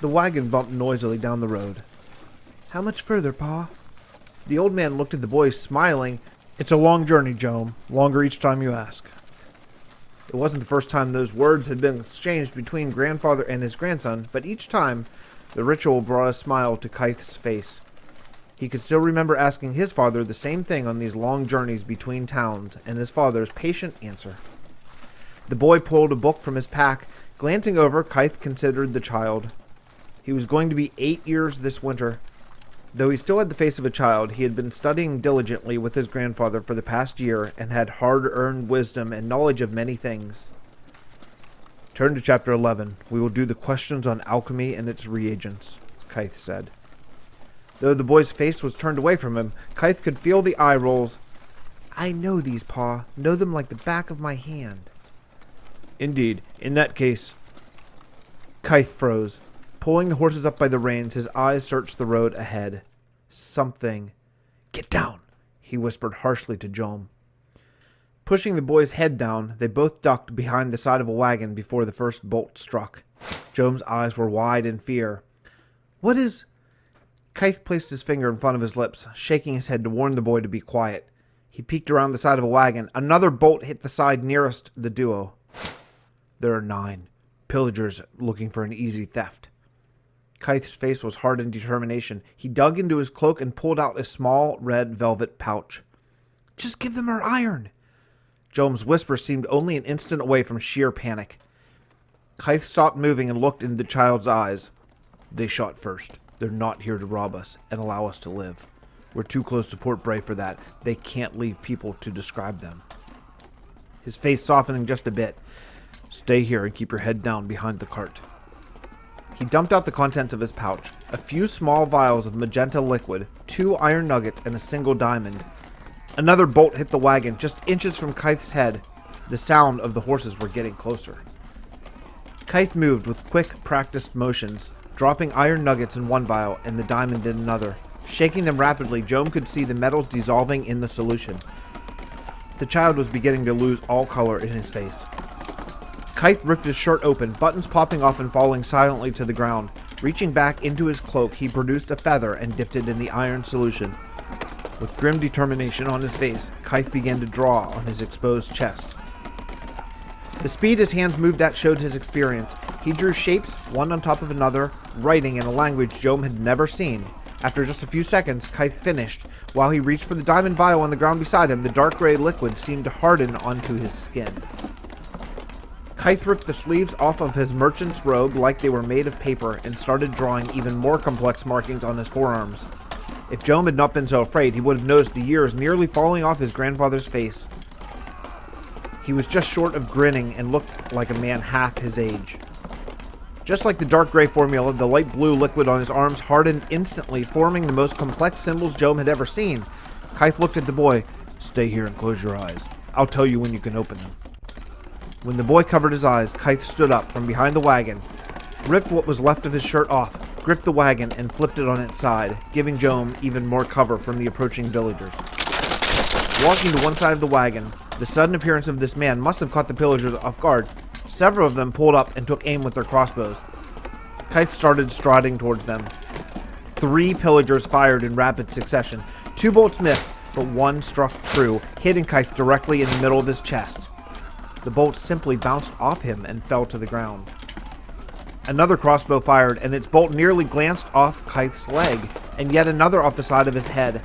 The wagon bumped noisily down the road. "How much further, Pa?" The old man looked at the boy, smiling. "It's a long journey, Joam. Longer each time you ask." It wasn't the first time those words had been exchanged between grandfather and his grandson, but each time the ritual brought a smile to Kyth's face. He could still remember asking his father the same thing on these long journeys between towns, and his father's patient answer. The boy pulled a book from his pack. Glancing over, Kyth considered the child. He was going to be 8 years this winter. Though he still had the face of a child, he had been studying diligently with his grandfather for the past year and had hard-earned wisdom and knowledge of many things. "Turn to chapter 11. We will do the questions on alchemy and its reagents," Kyth said. Though the boy's face was turned away from him, Kyth could feel the eye rolls. "I know these, Pa. Know them like the back of my hand." "Indeed. In that case..." Kyth froze. Pulling the horses up by the reins, his eyes searched the road ahead. Something. "Get down," he whispered harshly to Joam. Pushing the boy's head down, they both ducked behind the side of a wagon before the first bolt struck. Joam's eyes were wide in fear. "What is..." Kyth placed his finger in front of his lips, shaking his head to warn the boy to be quiet. He peeked around the side of a wagon. Another bolt hit the side nearest the duo. "There are 9. Pillagers looking for an easy theft." Kyth's face was hard in determination. He dug into his cloak and pulled out a small red velvet pouch. "Just give them our iron." Joam's whisper seemed only an instant away from sheer panic. Kyth stopped moving and looked into the child's eyes. "They shot first. They're not here to rob us and allow us to live. We're too close to Port Bray for that. They can't leave people to describe them." His face softening just a bit. "Stay here and keep your head down behind the cart." He dumped out the contents of his pouch. A few small vials of magenta liquid, 2 iron nuggets, and a single diamond. Another bolt hit the wagon, just inches from Kyth's head. The sound of the horses were getting closer. Kyth moved with quick, practiced motions, dropping iron nuggets in one vial and the diamond in another. Shaking them rapidly, Joam could see the metals dissolving in the solution. The child was beginning to lose all color in his face. Kyth ripped his shirt open, buttons popping off and falling silently to the ground. Reaching back into his cloak, he produced a feather and dipped it in the iron solution. With grim determination on his face, Kyth began to draw on his exposed chest. The speed his hands moved at showed his experience. He drew shapes, one on top of another, writing in a language Joam had never seen. After just a few seconds, Kyth finished. While he reached for the diamond vial on the ground beside him, the dark gray liquid seemed to harden onto his skin. Kyth ripped the sleeves off of his merchant's robe like they were made of paper and started drawing even more complex markings on his forearms. If Joam had not been so afraid, he would have noticed the years nearly falling off his grandfather's face. He was just short of grinning and looked like a man half his age. Just like the dark gray formula, the light blue liquid on his arms hardened instantly, forming the most complex symbols Joam had ever seen. Kyth looked at the boy. "Stay here and close your eyes. I'll tell you when you can open them." When the boy covered his eyes, Kyth stood up from behind the wagon, ripped what was left of his shirt off, gripped the wagon, and flipped it on its side, giving Joam even more cover from the approaching villagers. Walking to one side of the wagon, the sudden appearance of this man must have caught the pillagers off guard. Several of them pulled up and took aim with their crossbows. Kyth started striding towards them. 3 pillagers fired in rapid succession. 2 bolts missed, but one struck true, hitting Kyth directly in the middle of his chest. The bolt simply bounced off him and fell to the ground. Another crossbow fired, and its bolt nearly glanced off Kyth's leg, and yet another off the side of his head.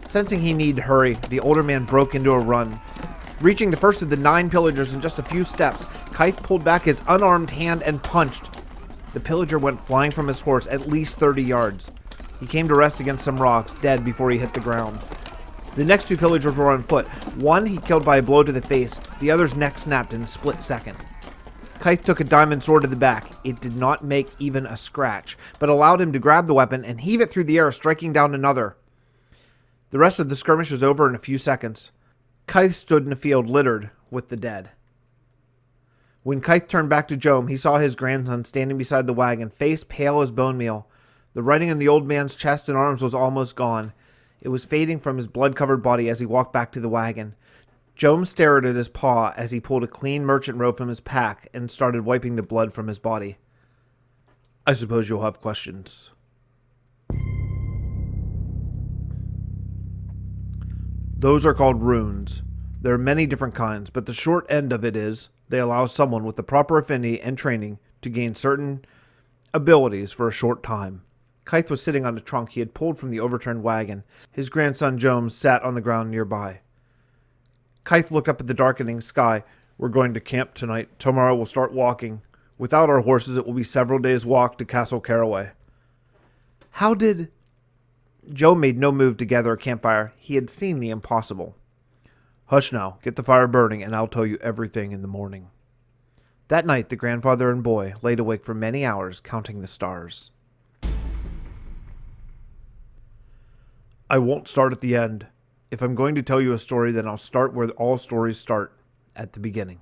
Sensing he needed to hurry, the older man broke into a run. Reaching the first of the 9 pillagers in just a few steps, Kyth pulled back his unarmed hand and punched. The pillager went flying from his horse at least 30 yards. He came to rest against some rocks, dead before he hit the ground. The next 2 pillagers were on foot. One he killed by a blow to the face. The other's neck snapped in a split second. Kyth took a diamond sword to the back. It did not make even a scratch, but allowed him to grab the weapon and heave it through the air, striking down another. The rest of the skirmish was over in a few seconds. Kyth stood in a field littered with the dead. When Kyth turned back to Joam, he saw his grandson standing beside the wagon, face pale as bone meal. The writing on the old man's chest and arms was almost gone. It was fading from his blood-covered body as he walked back to the wagon. Joam stared at his paw as he pulled a clean merchant robe from his pack and started wiping the blood from his body. I suppose you'll have questions. Those are called runes. There are many different kinds, but the short end of it is they allow someone with the proper affinity and training to gain certain abilities for a short time. Kyth was sitting on a trunk he had pulled from the overturned wagon. His grandson Jones sat on the ground nearby. Kyth looked up at the darkening sky. We're going to camp tonight. Tomorrow we'll start walking. Without our horses, it will be several days' walk to Castle Caraway. How did... Joe made no move to gather a campfire. He had seen the impossible. Hush now, get the fire burning, and I'll tell you everything in the morning. That night, the grandfather and boy laid awake for many hours, counting the stars. I won't start at the end. If I'm going to tell you a story, then I'll start where all stories start, at the beginning.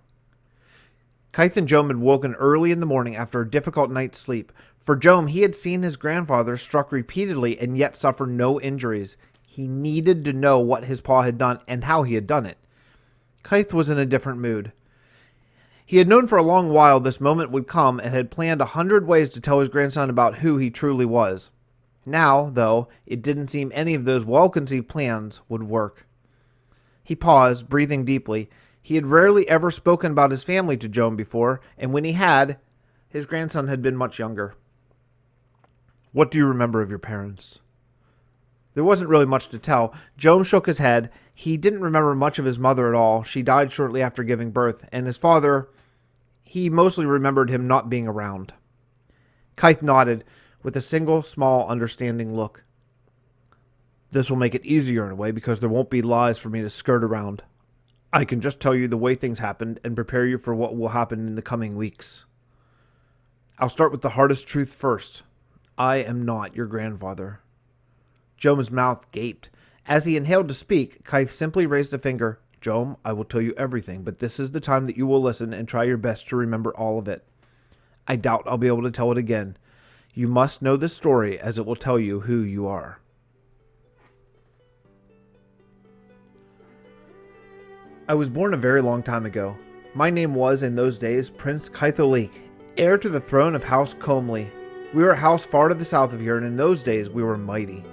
Kyth and Jome had woken early in the morning after a difficult night's sleep. For Jome, he had seen his grandfather struck repeatedly and yet suffer no injuries. He needed to know what his paw had done and how he had done it. Kyth was in a different mood. He had known for a long while this moment would come and had planned 100 ways to tell his grandson about who he truly was. Now, though, it didn't seem any of those well-conceived plans would work. He paused, breathing deeply. He had rarely ever spoken about his family to Jome before, and when he had, his grandson had been much younger. What do you remember of your parents? There wasn't really much to tell. Jome shook his head. He didn't remember much of his mother at all. She died shortly after giving birth, and his father, he mostly remembered him not being around. Kyth nodded, with a single, small, understanding look. This will make it easier in a way, because there won't be lies for me to skirt around. I can just tell you the way things happened and prepare you for what will happen in the coming weeks. I'll start with the hardest truth first. I am not your grandfather. Jome's mouth gaped. As he inhaled to speak, Kyth simply raised a finger. Jome, I will tell you everything, but this is the time that you will listen and try your best to remember all of it. I doubt I'll be able to tell it again. You must know this story, as it will tell you who you are. I was born a very long time ago. My name was, in those days, Prince Kyth, heir to the throne of House Comley. We were a house far to the south of here, and in those days we were mighty.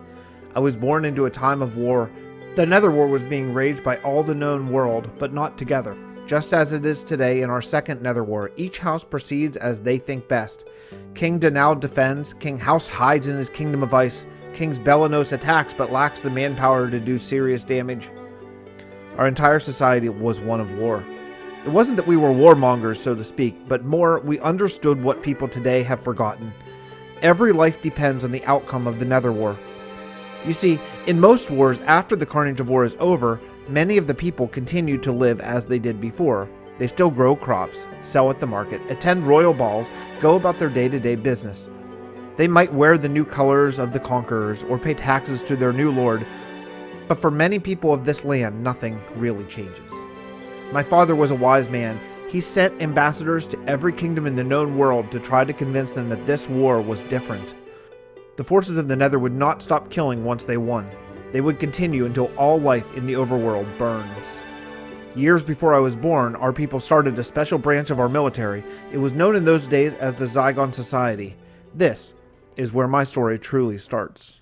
I was born into a time of war. The Nether War was being waged by all the known world, but not together. Just as it is today in our second Nether War, each house proceeds as they think best. King Danaud defends, King House hides in his kingdom of ice, King Belanos attacks but lacks the manpower to do serious damage. Our entire society was one of war. It wasn't that we were warmongers, so to speak, but more we understood what people today have forgotten. Every life depends on the outcome of the Nether War. You see, in most wars, after the carnage of war is over, many of the people continue to live as they did before. They still grow crops, sell at the market, attend royal balls, go about their day-to-day business. They might wear the new colors of the conquerors or pay taxes to their new lord, but for many people of this land, nothing really changes. My father was a wise man. He sent ambassadors to every kingdom in the known world to try to convince them that this war was different. The forces of the Nether would not stop killing once they won. They would continue until all life in the overworld burns. Years before I was born, our people started a special branch of our military. It was known in those days as the Zygon Society. This is where my story truly starts.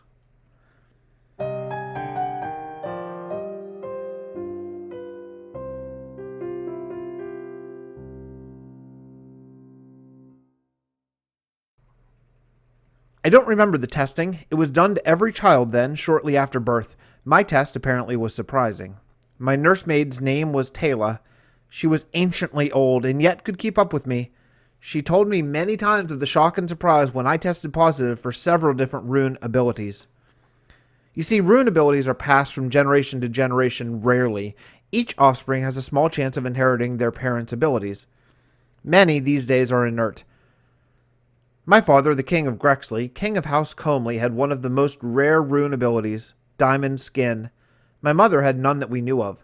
I don't remember the testing. It was done to every child then, shortly after birth. My test apparently was surprising. My nursemaid's name was Taylor. She was anciently old and yet could keep up with me. She told me many times of the shock and surprise when I tested positive for several different rune abilities. You see, rune abilities are passed from generation to generation rarely. Each offspring has a small chance of inheriting their parents' abilities. Many these days are inert. My father, the King of Grexley, King of House Comley, had one of the most rare rune abilities, Diamond Skin. My mother had none that we knew of.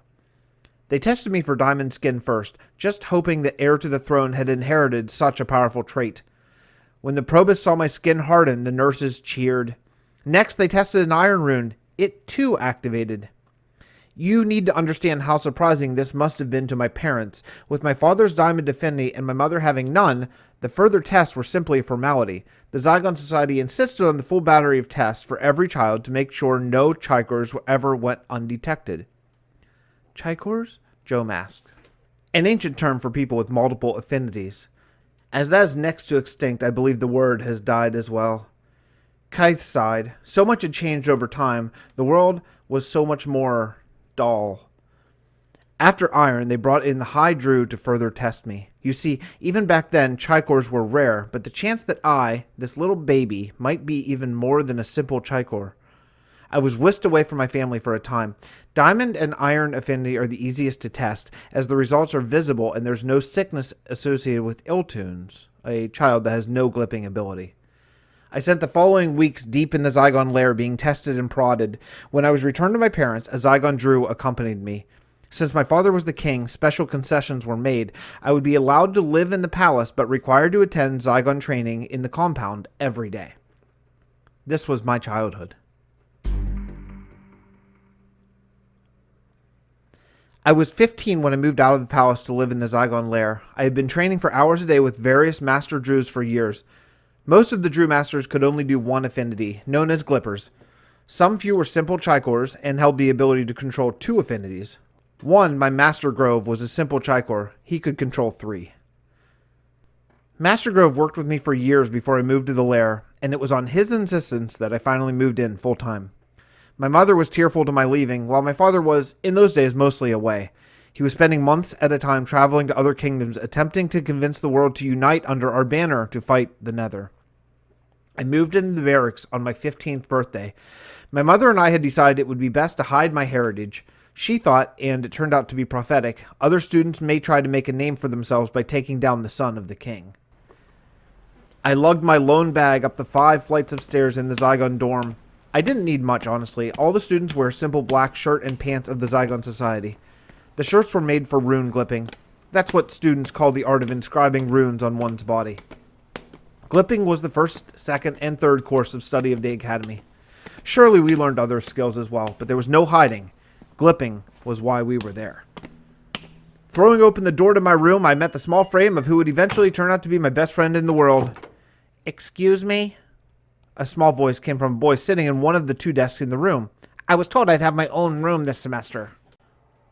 They tested me for Diamond Skin first, just hoping the heir to the throne had inherited such a powerful trait. When the probus saw my skin harden, the nurses cheered. Next, they tested an Iron Rune. It too activated. You need to understand how surprising this must have been to my parents. With my father's diamond affinity and my mother having none, the further tests were simply a formality. The Zygon Society insisted on the full battery of tests for every child to make sure no Chikors ever went undetected. Chikors? Joe asked. An ancient term for people with multiple affinities. As that is next to extinct, I believe the word has died as well. Kyth sighed. So much had changed over time. The world was so much more dull. After iron, they brought in the High Druid to further test me. You see, even back then, Chikors were rare, but the chance that I, this little baby, might be even more than a simple Chikor. I was whisked away from my family for a time. Diamond and iron affinity are the easiest to test, as the results are visible and there's no sickness associated with Illtunes, a child that has no glipping ability. I spent the following weeks deep in the Zygon lair being tested and prodded. When I was returned to my parents, a Zygon Drew accompanied me. Since my father was the king, special concessions were made. I would be allowed to live in the palace, but required to attend Zygon training in the compound every day. This was my childhood. I was 15 when I moved out of the palace to live in the Zygon lair. I had been training for hours a day with various master Drews for years. Most of the Drew Masters could only do one affinity, known as Glippers. Some few were simple Chikors and held the ability to control 2 affinities. One, my Master Grove, was a simple Chikor. He could control 3. Master Grove worked with me for years before I moved to the lair, and it was on his insistence that I finally moved in full-time. My mother was tearful to my leaving, while my father was, in those days, mostly away. He was spending months at a time traveling to other kingdoms, attempting to convince the world to unite under our banner to fight the Nether. I moved into the barracks on my 15th birthday. My mother and I had decided it would be best to hide my heritage. She thought, and it turned out to be prophetic, other students may try to make a name for themselves by taking down the son of the king. I lugged my lone bag up the 5 flights of stairs in the Zygon dorm. I didn't need much, honestly. All the students wear simple black shirt and pants of the Zygon Society. The shirts were made for rune glipping. That's what students call the art of inscribing runes on one's body. Glipping was the first, second, and third course of study of the academy. Surely we learned other skills as well, but there was no hiding. Glipping was why we were there. Throwing open the door to my room, I met the small frame of who would eventually turn out to be my best friend in the world. "Excuse me?" A small voice came from a boy sitting in one of the 2 desks in the room. "I was told I'd have my own room this semester."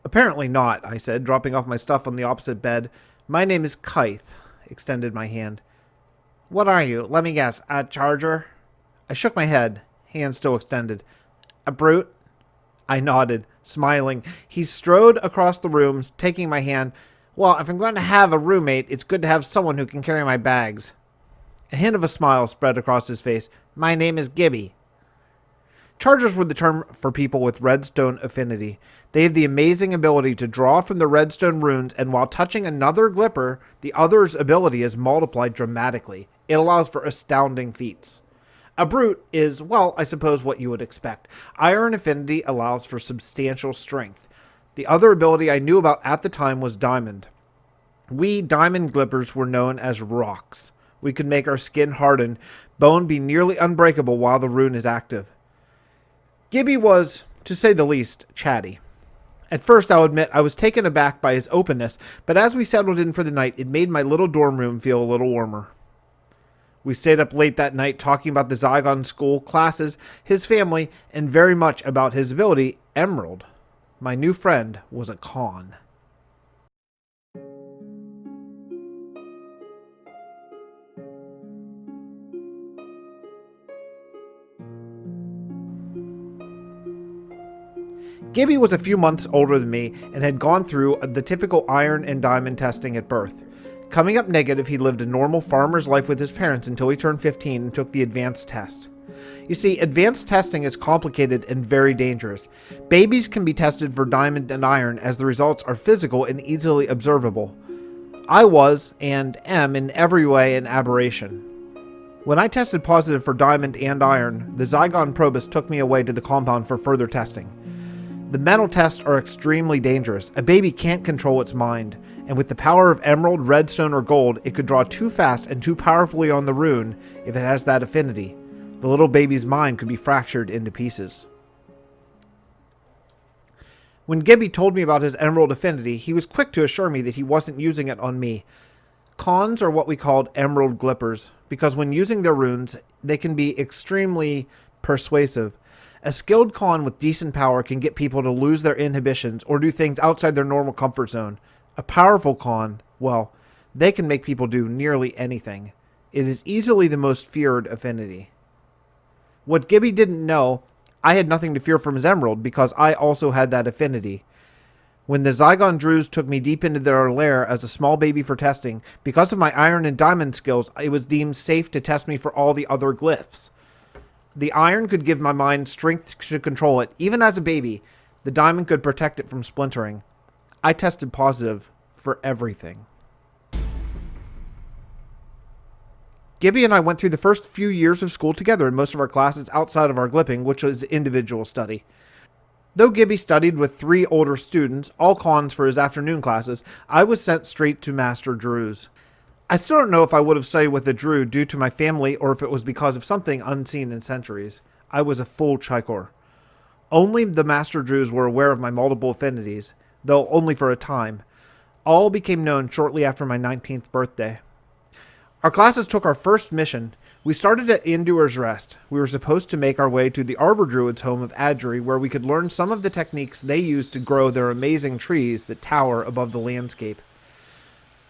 "Apparently not," I said, dropping off my stuff on the opposite bed. "My name is Kyth," extended my hand. "What are you? Let me guess. A charger?" I shook my head, hand still extended. "A brute?" I nodded, smiling. He strode across the room, taking my hand. "Well, if I'm going to have a roommate, it's good to have someone who can carry my bags." A hint of a smile spread across his face. "My name is Gibby." Chargers were the term for people with redstone affinity. They have the amazing ability to draw from the redstone runes, and while touching another glipper, the other's ability is multiplied dramatically. It allows for astounding feats. A brute is, well, I suppose what you would expect. Iron affinity allows for substantial strength. The other ability I knew about at the time was diamond. We diamond glippers were known as rocks. We could make our skin harden, bone be nearly unbreakable while the rune is active. Gibby was, to say the least, chatty. At first, I'll admit, I was taken aback by his openness, but as we settled in for the night, it made my little dorm room feel a little warmer. We stayed up late that night talking about the Zygon school, classes, his family, and very much about his ability, Emerald. My new friend was a con. Gibby was a few months older than me and had gone through the typical iron and diamond testing at birth. Coming up negative, he lived a normal farmer's life with his parents until he turned 15 and took the advanced test. You see, advanced testing is complicated and very dangerous. Babies can be tested for diamond and iron as the results are physical and easily observable. I was, and am, in every way an aberration. When I tested positive for diamond and iron, the Zygon probist took me away to the compound for further testing. The mental tests are extremely dangerous. A baby can't control its mind, and with the power of emerald, redstone, or gold, it could draw too fast and too powerfully on the rune if it has that affinity. The little baby's mind could be fractured into pieces. When Gibby told me about his emerald affinity, he was quick to assure me that he wasn't using it on me. Khans are what we called emerald glippers, because when using their runes, they can be extremely persuasive. A skilled Khan with decent power can get people to lose their inhibitions or do things outside their normal comfort zone. A powerful Khan, well, they can make people do nearly anything. It is easily the most feared affinity. What Gibby didn't know, I had nothing to fear from his emerald because I also had that affinity. When the Zygon Druze took me deep into their lair as a small baby for testing, because of my iron and diamond skills, it was deemed safe to test me for all the other glyphs. The iron could give my mind strength to control it. Even as a baby, the diamond could protect it from splintering. I tested positive for everything. Gibby and I went through the first few years of school together in most of our classes outside of our glipping, which was individual study. Though Gibby studied with 3 older students, all Khans for his afternoon classes, I was sent straight to Master Druze. I still don't know if I would have studied with a Druid due to my family or if it was because of something unseen in centuries. I was a full Chikor. Only the Master Druze were aware of my multiple affinities, though only for a time. All became known shortly after my 19th birthday. Our classes took our first mission. We started at Endur's Rest. We were supposed to make our way to the Arbor Druid's home of Adri, where we could learn some of the techniques they use to grow their amazing trees that tower above the landscape.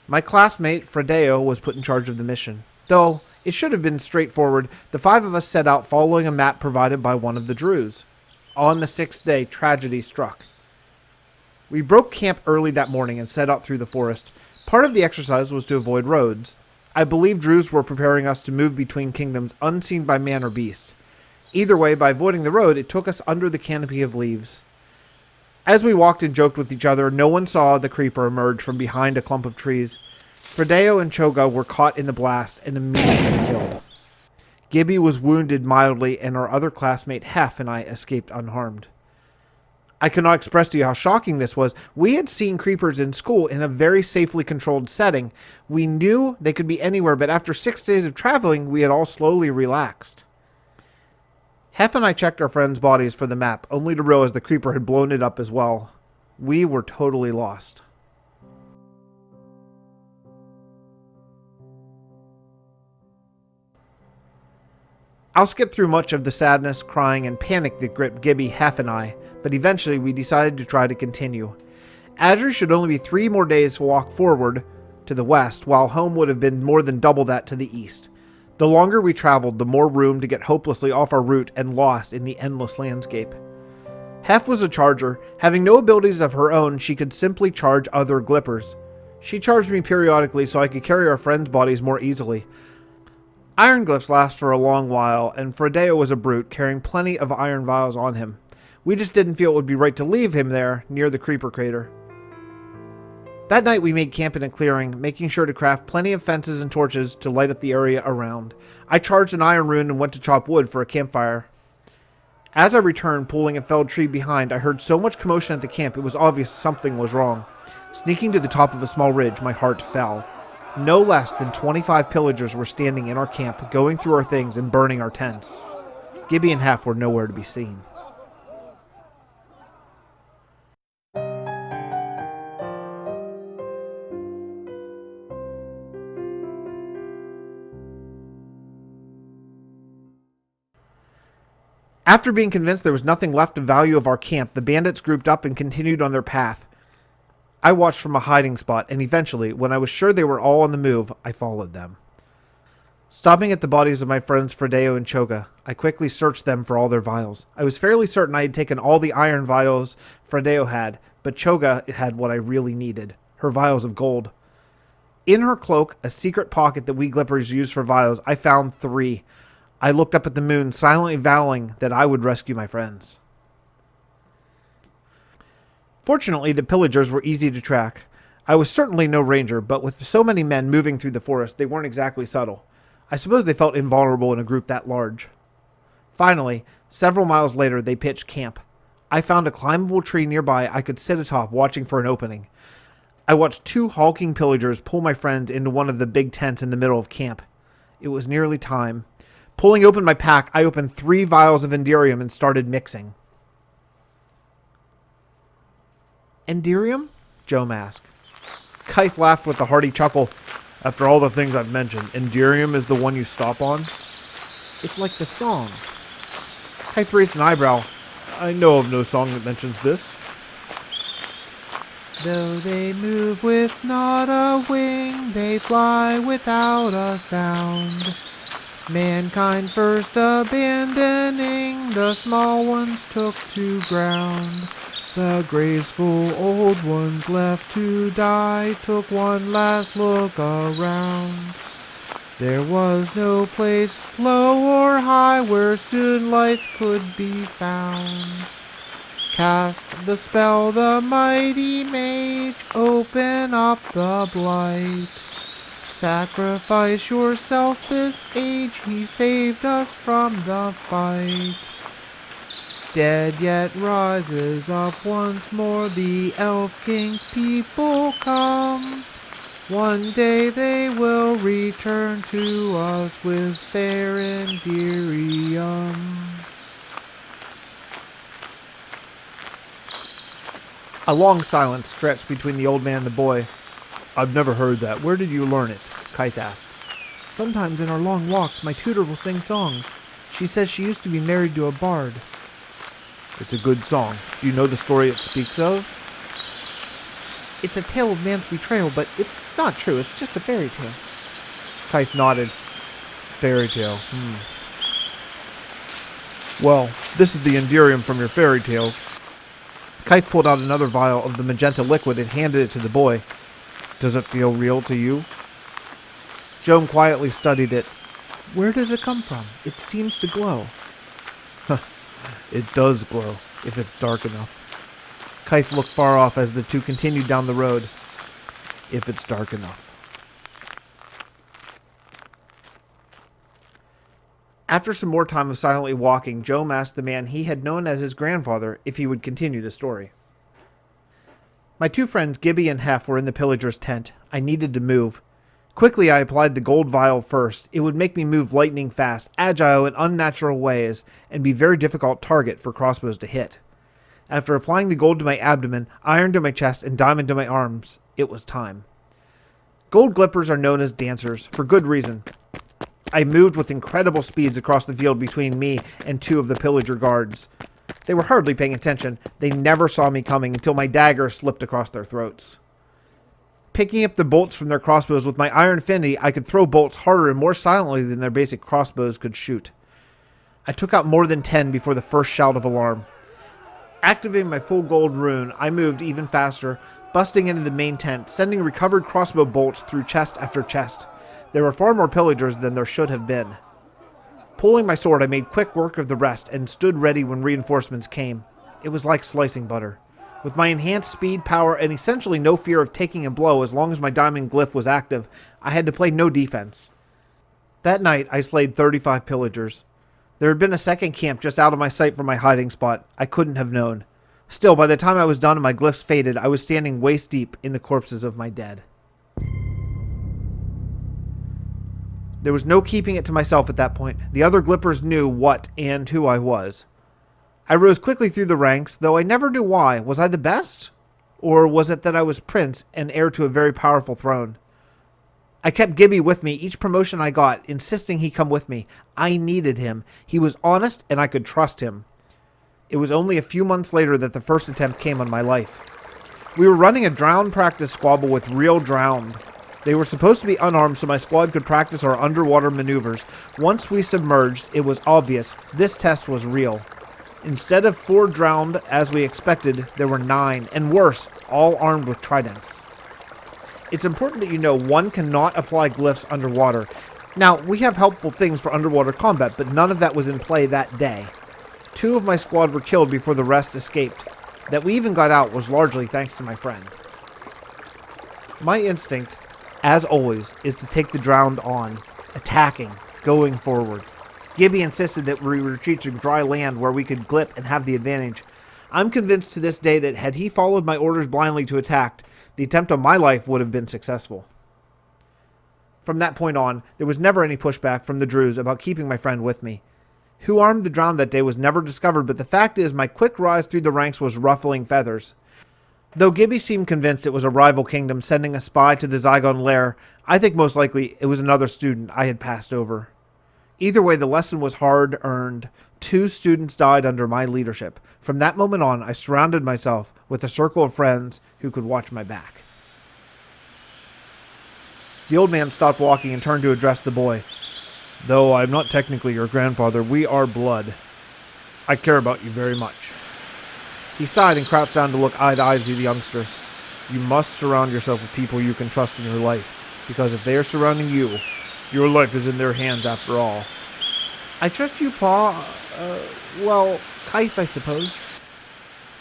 My classmate, Fredeo, was put in charge of the mission. Though it should have been straightforward, the 5 of us set out following a map provided by one of the Druze. On the 6th day, tragedy struck. We broke camp early that morning and set out through the forest. Part of the exercise was to avoid roads. I believe Druze were preparing us to move between kingdoms unseen by man or beast. Either way, by avoiding the road, it took us under the canopy of leaves. As we walked and joked with each other, no one saw the creeper emerge from behind a clump of trees. Fredeo and Choga were caught in the blast and immediately killed. Gibby was wounded mildly, and our other classmate Hef and I escaped unharmed. I cannot express to you how shocking this was. We had seen creepers in school in a very safely controlled setting. We knew they could be anywhere, but after 6 days of traveling, we had all slowly relaxed. Hef and I checked our friends' bodies for the map, only to realize the creeper had blown it up as well. We were totally lost. I'll skip through much of the sadness, crying, and panic that gripped Gibby, Hef, and I, but eventually we decided to try to continue. Adri should only be 3 more days to walk forward to the west, while home would have been more than double that to the east. The longer we traveled, the more room to get hopelessly off our route and lost in the endless landscape. Hef was a charger. Having no abilities of her own, she could simply charge other glippers. She charged me periodically so I could carry our friends' bodies more easily. Iron glyphs last for a long while, and Fredeo was a brute, carrying plenty of iron vials on him. We just didn't feel it would be right to leave him there, near the creeper crater. That night we made camp in a clearing, making sure to craft plenty of fences and torches to light up the area around. I charged an iron rune and went to chop wood for a campfire. As I returned, pulling a felled tree behind, I heard so much commotion at the camp it was obvious something was wrong. Sneaking to the top of a small ridge, my heart fell. No less than 25 pillagers were standing in our camp, going through our things and burning our tents. Gibby and Hef were nowhere to be seen. After being convinced there was nothing left of value of our camp, the bandits grouped up and continued on their path. I watched from a hiding spot, and eventually, when I was sure they were all on the move, I followed them. Stopping at the bodies of my friends Fredeo and Choga, I quickly searched them for all their vials. I was fairly certain I had taken all the iron vials Fredeo had, but Choga had what I really needed, her vials of gold. In her cloak, a secret pocket that we glippers use for vials, I found 3. I looked up at the moon, silently vowing that I would rescue my friends. Fortunately, the pillagers were easy to track. I was certainly no ranger, but with so many men moving through the forest, they weren't exactly subtle. I suppose they felt invulnerable in a group that large. Finally, several miles later, they pitched camp. I found a climbable tree nearby I could sit atop, watching for an opening. I watched 2 hulking pillagers pull my friends into one of the big tents in the middle of camp. It was nearly time. Pulling open my pack, I opened 3 vials of Endurium and started mixing. Enderium? Joam asked. Kyth laughed with a hearty chuckle. After all the things I've mentioned, Enderium is the one you stop on? It's like the song. Kyth raised an eyebrow. I know of no song that mentions this. Though they move with not a wing, they fly without a sound. Mankind first abandoning, the small ones took to ground. The graceful old ones left to die, took one last look around. There was no place low or high where soon life could be found. Cast the spell, the mighty mage, open up the blight. Sacrifice yourself this age, he saved us from the fight. Dead yet rises up once more, the Elf King's people come. One day they will return to us with fair Enderium. A long silence stretched between the old man and the boy. I've never heard that. Where did you learn it? Kyth asked. Sometimes in our long walks, my tutor will sing songs. She says she used to be married to a bard. It's a good song. Do you know the story it speaks of? It's a tale of man's betrayal, but it's not true. It's just a fairy tale. Kyth nodded. Fairy tale. Well, this is the Enderium from your fairy tales. Kyth pulled out another vial of the magenta liquid and handed it to the boy. Does it feel real to you? Joam quietly studied it. Where does it come from? It seems to glow. It does glow, if it's dark enough. Kyth looked far off as the two continued down the road. If it's dark enough. After some more time of silently walking, Joam asked the man he had known as his grandfather if he would continue the story. My two friends, Gibby and Hef, were in the pillager's tent. I needed to move. Quickly, I applied the gold vial first. It would make me move lightning fast, agile in unnatural ways, and be a very difficult target for crossbows to hit. After applying the gold to my abdomen, iron to my chest, and diamond to my arms, it was time. Gold glippers are known as dancers, for good reason. I moved with incredible speeds across the field between me and two of the pillager guards. They were hardly paying attention. They never saw me coming until my dagger slipped across their throats. Picking up the bolts from their crossbows with my iron affinity, I could throw bolts harder and more silently than their basic crossbows could shoot. I took out more than 10 before the first shout of alarm. Activating my full gold rune, I moved even faster, busting into the main tent, sending recovered crossbow bolts through chest after chest. There were far more pillagers than there should have been. Pulling my sword, I made quick work of the rest and stood ready when reinforcements came. It was like slicing butter. With my enhanced speed, power, and essentially no fear of taking a blow as long as my diamond glyph was active, I had to play no defense. That night, I slayed 35 pillagers. There had been a second camp just out of my sight from my hiding spot. I couldn't have known. Still, by the time I was done and my glyphs faded, I was standing waist deep in the corpses of my dead. There was no keeping it to myself at that point. The other glippers knew what and who I was. I rose quickly through the ranks, though I never knew why. Was I the best? Or was it that I was prince and heir to a very powerful throne? I kept Gibby with me each promotion I got, insisting he come with me. I needed him. He was honest and I could trust him. It was only a few months later that the first attempt came on my life. We were running a drowned practice squabble with real drowned. They were supposed to be unarmed so my squad could practice our underwater maneuvers. Once we submerged, it was obvious this test was real. Instead of 4 drowned, as we expected, there were 9, and worse, all armed with tridents. It's important that you know one cannot apply glyphs underwater. Now, we have helpful things for underwater combat, but none of that was in play that day. 2 of my squad were killed before the rest escaped. That we even got out was largely thanks to my friend. My instinct, as always, is to take the drowned on, attacking, going forward. Gibby insisted that we retreat to dry land where we could glip and have the advantage. I'm convinced to this day that had he followed my orders blindly to attack, the attempt on my life would have been successful. From that point on, there was never any pushback from the Druze about keeping my friend with me. Who armed the drowned that day was never discovered, but the fact is my quick rise through the ranks was ruffling feathers. Though Gibby seemed convinced it was a rival kingdom sending a spy to the Zygon lair, I think most likely it was another student I had passed over. Either way, the lesson was hard-earned. 2 students died under my leadership. From that moment on, I surrounded myself with a circle of friends who could watch my back. The old man stopped walking and turned to address the boy. Though I am not technically your grandfather, we are blood. I care about you very much. He sighed and crouched down to look eye to eye with the youngster. You must surround yourself with people you can trust in your life, because if they are surrounding you, your life is in their hands after all. I trust you, Pa. Well, Kyth, I suppose.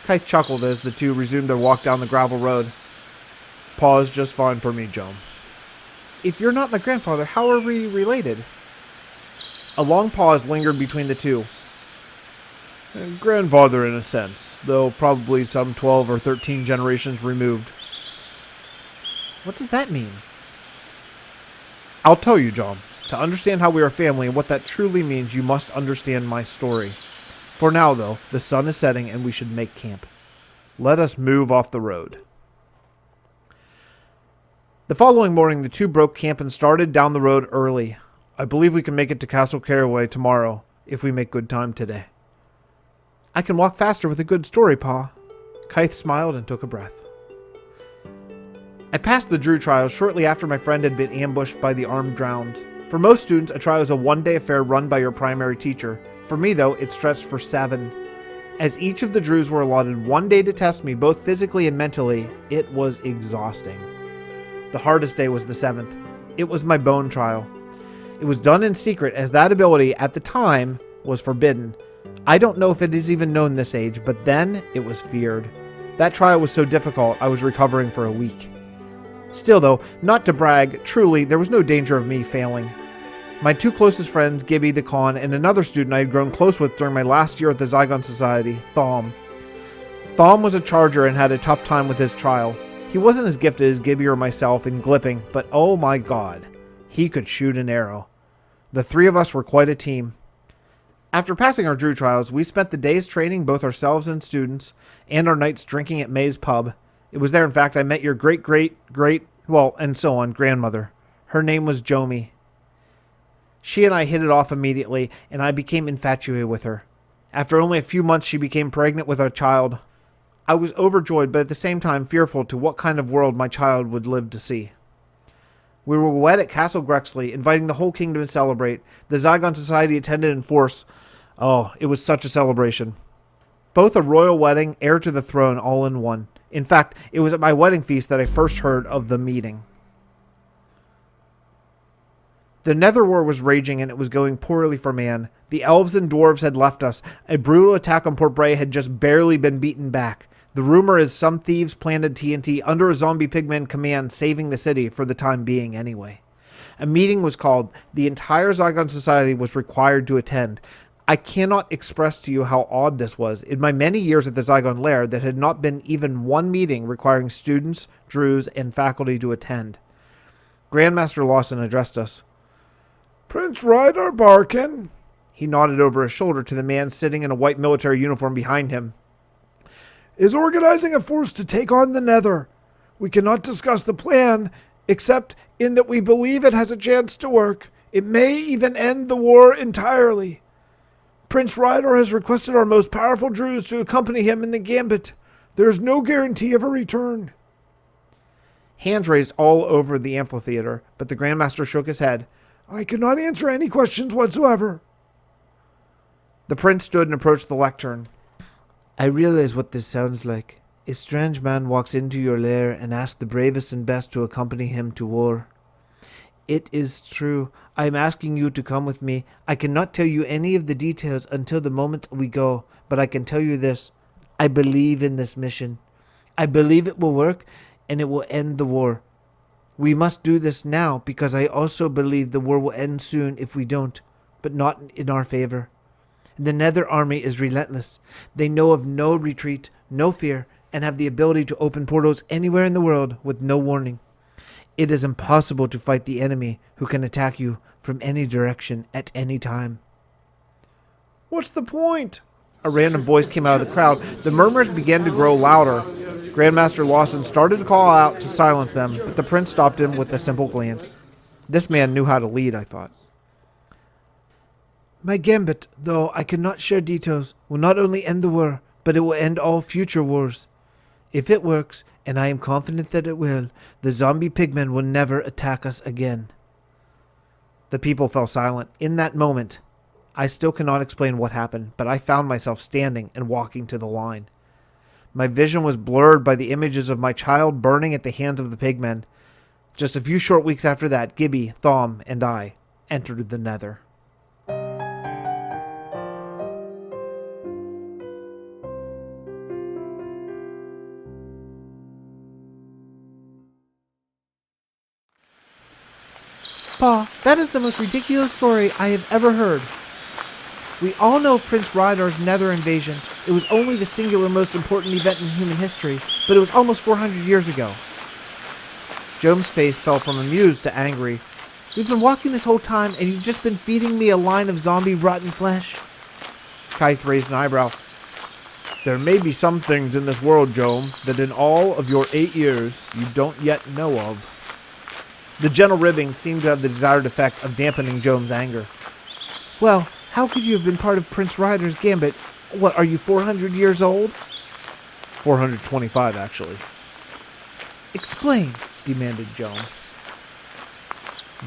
Kyth chuckled as the two resumed their walk down the gravel road. Pa is just fine for me, Joan. If you're not my grandfather, how are we related? A long pause lingered between the two. Grandfather in a sense, though probably some 12 or 13 generations removed. What does that mean? I'll tell you, John. To understand how we are family and what that truly means, you must understand my story. For now, though, the sun is setting and we should make camp. Let us move off the road. The following morning, the two broke camp and started down the road early. I believe we can make it to Castle Caraway tomorrow, if we make good time today. I can walk faster with a good story, Pa. Kyth smiled and took a breath. I passed the Drew trials shortly after my friend had been ambushed by the armed drowned. For most students, a trial is a one-day affair run by your primary teacher. For me, though, it stretched for 7. As each of the Drews were allotted 1 day to test me, both physically and mentally, it was exhausting. The hardest day was the 7th. It was my bone trial. It was done in secret, as that ability, at the time, was forbidden. I don't know if it is even known this age, but then it was feared. That trial was so difficult, I was recovering for a week. Still, though, not to brag, truly, there was no danger of me failing. My 2 closest friends, Gibby the Con, and another student I had grown close with during my last year at the Zygon Society, Thom. Thom was a charger and had a tough time with his trial. He wasn't as gifted as Gibby or myself in glipping, but oh my god, he could shoot an arrow. The 3 of us were quite a team. After passing our Drew trials, we spent the days training both ourselves and students, and our nights drinking at May's pub. It was there, in fact, I met your and so on, grandmother. Her name was Jomi. She and I hit it off immediately, and I became infatuated with her. After only a few months, she became pregnant with our child. I was overjoyed, but at the same time fearful to what kind of world my child would live to see. We were wed at Castle Grexley, inviting the whole kingdom to celebrate. The Zygon Society attended in force. Oh, it was such a celebration. Both a royal wedding, heir to the throne, all in one. In fact, it was at my wedding feast that I first heard of the meeting. The Nether War was raging and it was going poorly for man. The elves and dwarves had left us. A brutal attack on Port Bray had just barely been beaten back. The rumor is some thieves planted TNT under a zombie pigman command, saving the city for the time being anyway. A meeting was called. The entire Zygon Society was required to attend. I cannot express to you how odd this was. In my many years at the Zygon Lair, there had not been even one meeting requiring students, Drews, and faculty to attend. Grandmaster Lawson addressed us. Prince Rydar Barkin. He nodded over his shoulder to the man sitting in a white military uniform behind him. Is organizing a force to take on the Nether. We cannot discuss the plan, except in that we believe it has a chance to work. It may even end the war entirely. Prince Rydar has requested our most powerful Drews to accompany him in the gambit. There is no guarantee of a return. Hands raised all over the amphitheater, but the Grandmaster shook his head. I cannot answer any questions whatsoever. The prince stood and approached the lectern. I realize what this sounds like. A strange man walks into your lair and asks the bravest and best to accompany him to war. It is true. I am asking you to come with me. I cannot tell you any of the details until the moment we go, but I can tell you this. I believe in this mission. I believe it will work, and it will end the war. We must do this now, because I also believe the war will end soon if we don't, but not in our favor. The Nether army is relentless. They know of no retreat, no fear, and have the ability to open portals anywhere in the world with no warning. It is impossible to fight the enemy who can attack you from any direction at any time. What's the point? A random voice came out of the crowd. The murmurs began to grow louder. Grandmaster Lawson started to call out to silence them, but the prince stopped him with a simple glance. This man knew how to lead, I thought. My gambit, though I cannot share details, will not only end the war, but it will end all future wars. If it works, and I am confident that it will, the zombie pigmen will never attack us again. The people fell silent. In that moment, I still cannot explain what happened, but I found myself standing and walking to the line. My vision was blurred by the images of my child burning at the hands of the pigmen. Just a few short weeks after that, Gibby, Thom, and I entered the Nether. Pa, that is the most ridiculous story I have ever heard. We all know of Prince Rydar's Nether invasion. It was only the singular most important event in human history, but it was almost 400 years ago. Joam's face fell from amused to angry. We've been walking this whole time, and you've just been feeding me a line of zombie rotten flesh. Kyth raised an eyebrow. There may be some things in this world, Joam, that in all of your 8 years you don't yet know of. The gentle ribbing seemed to have the desired effect of dampening Joam's anger. Well, how could you have been part of Prince Rydar's gambit? What, are you 400 years old? 425, actually. Explain, demanded Joam.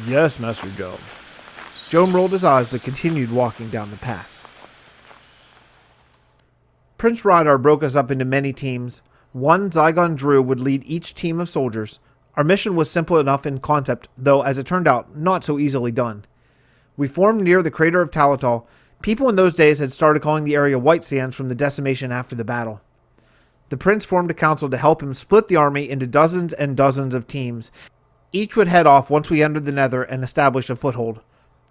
Yes, Master Joam. Joam rolled his eyes but continued walking down the path. Prince Rydar broke us up into many teams. One Zygon Drew would lead each team of soldiers. Our mission was simple enough in concept, though, as it turned out, not so easily done. We formed near the crater of Talatal. People in those days had started calling the area White Sands from the decimation after the battle. The prince formed a council to help him split the army into dozens and dozens of teams. Each would head off once we entered the Nether and established a foothold.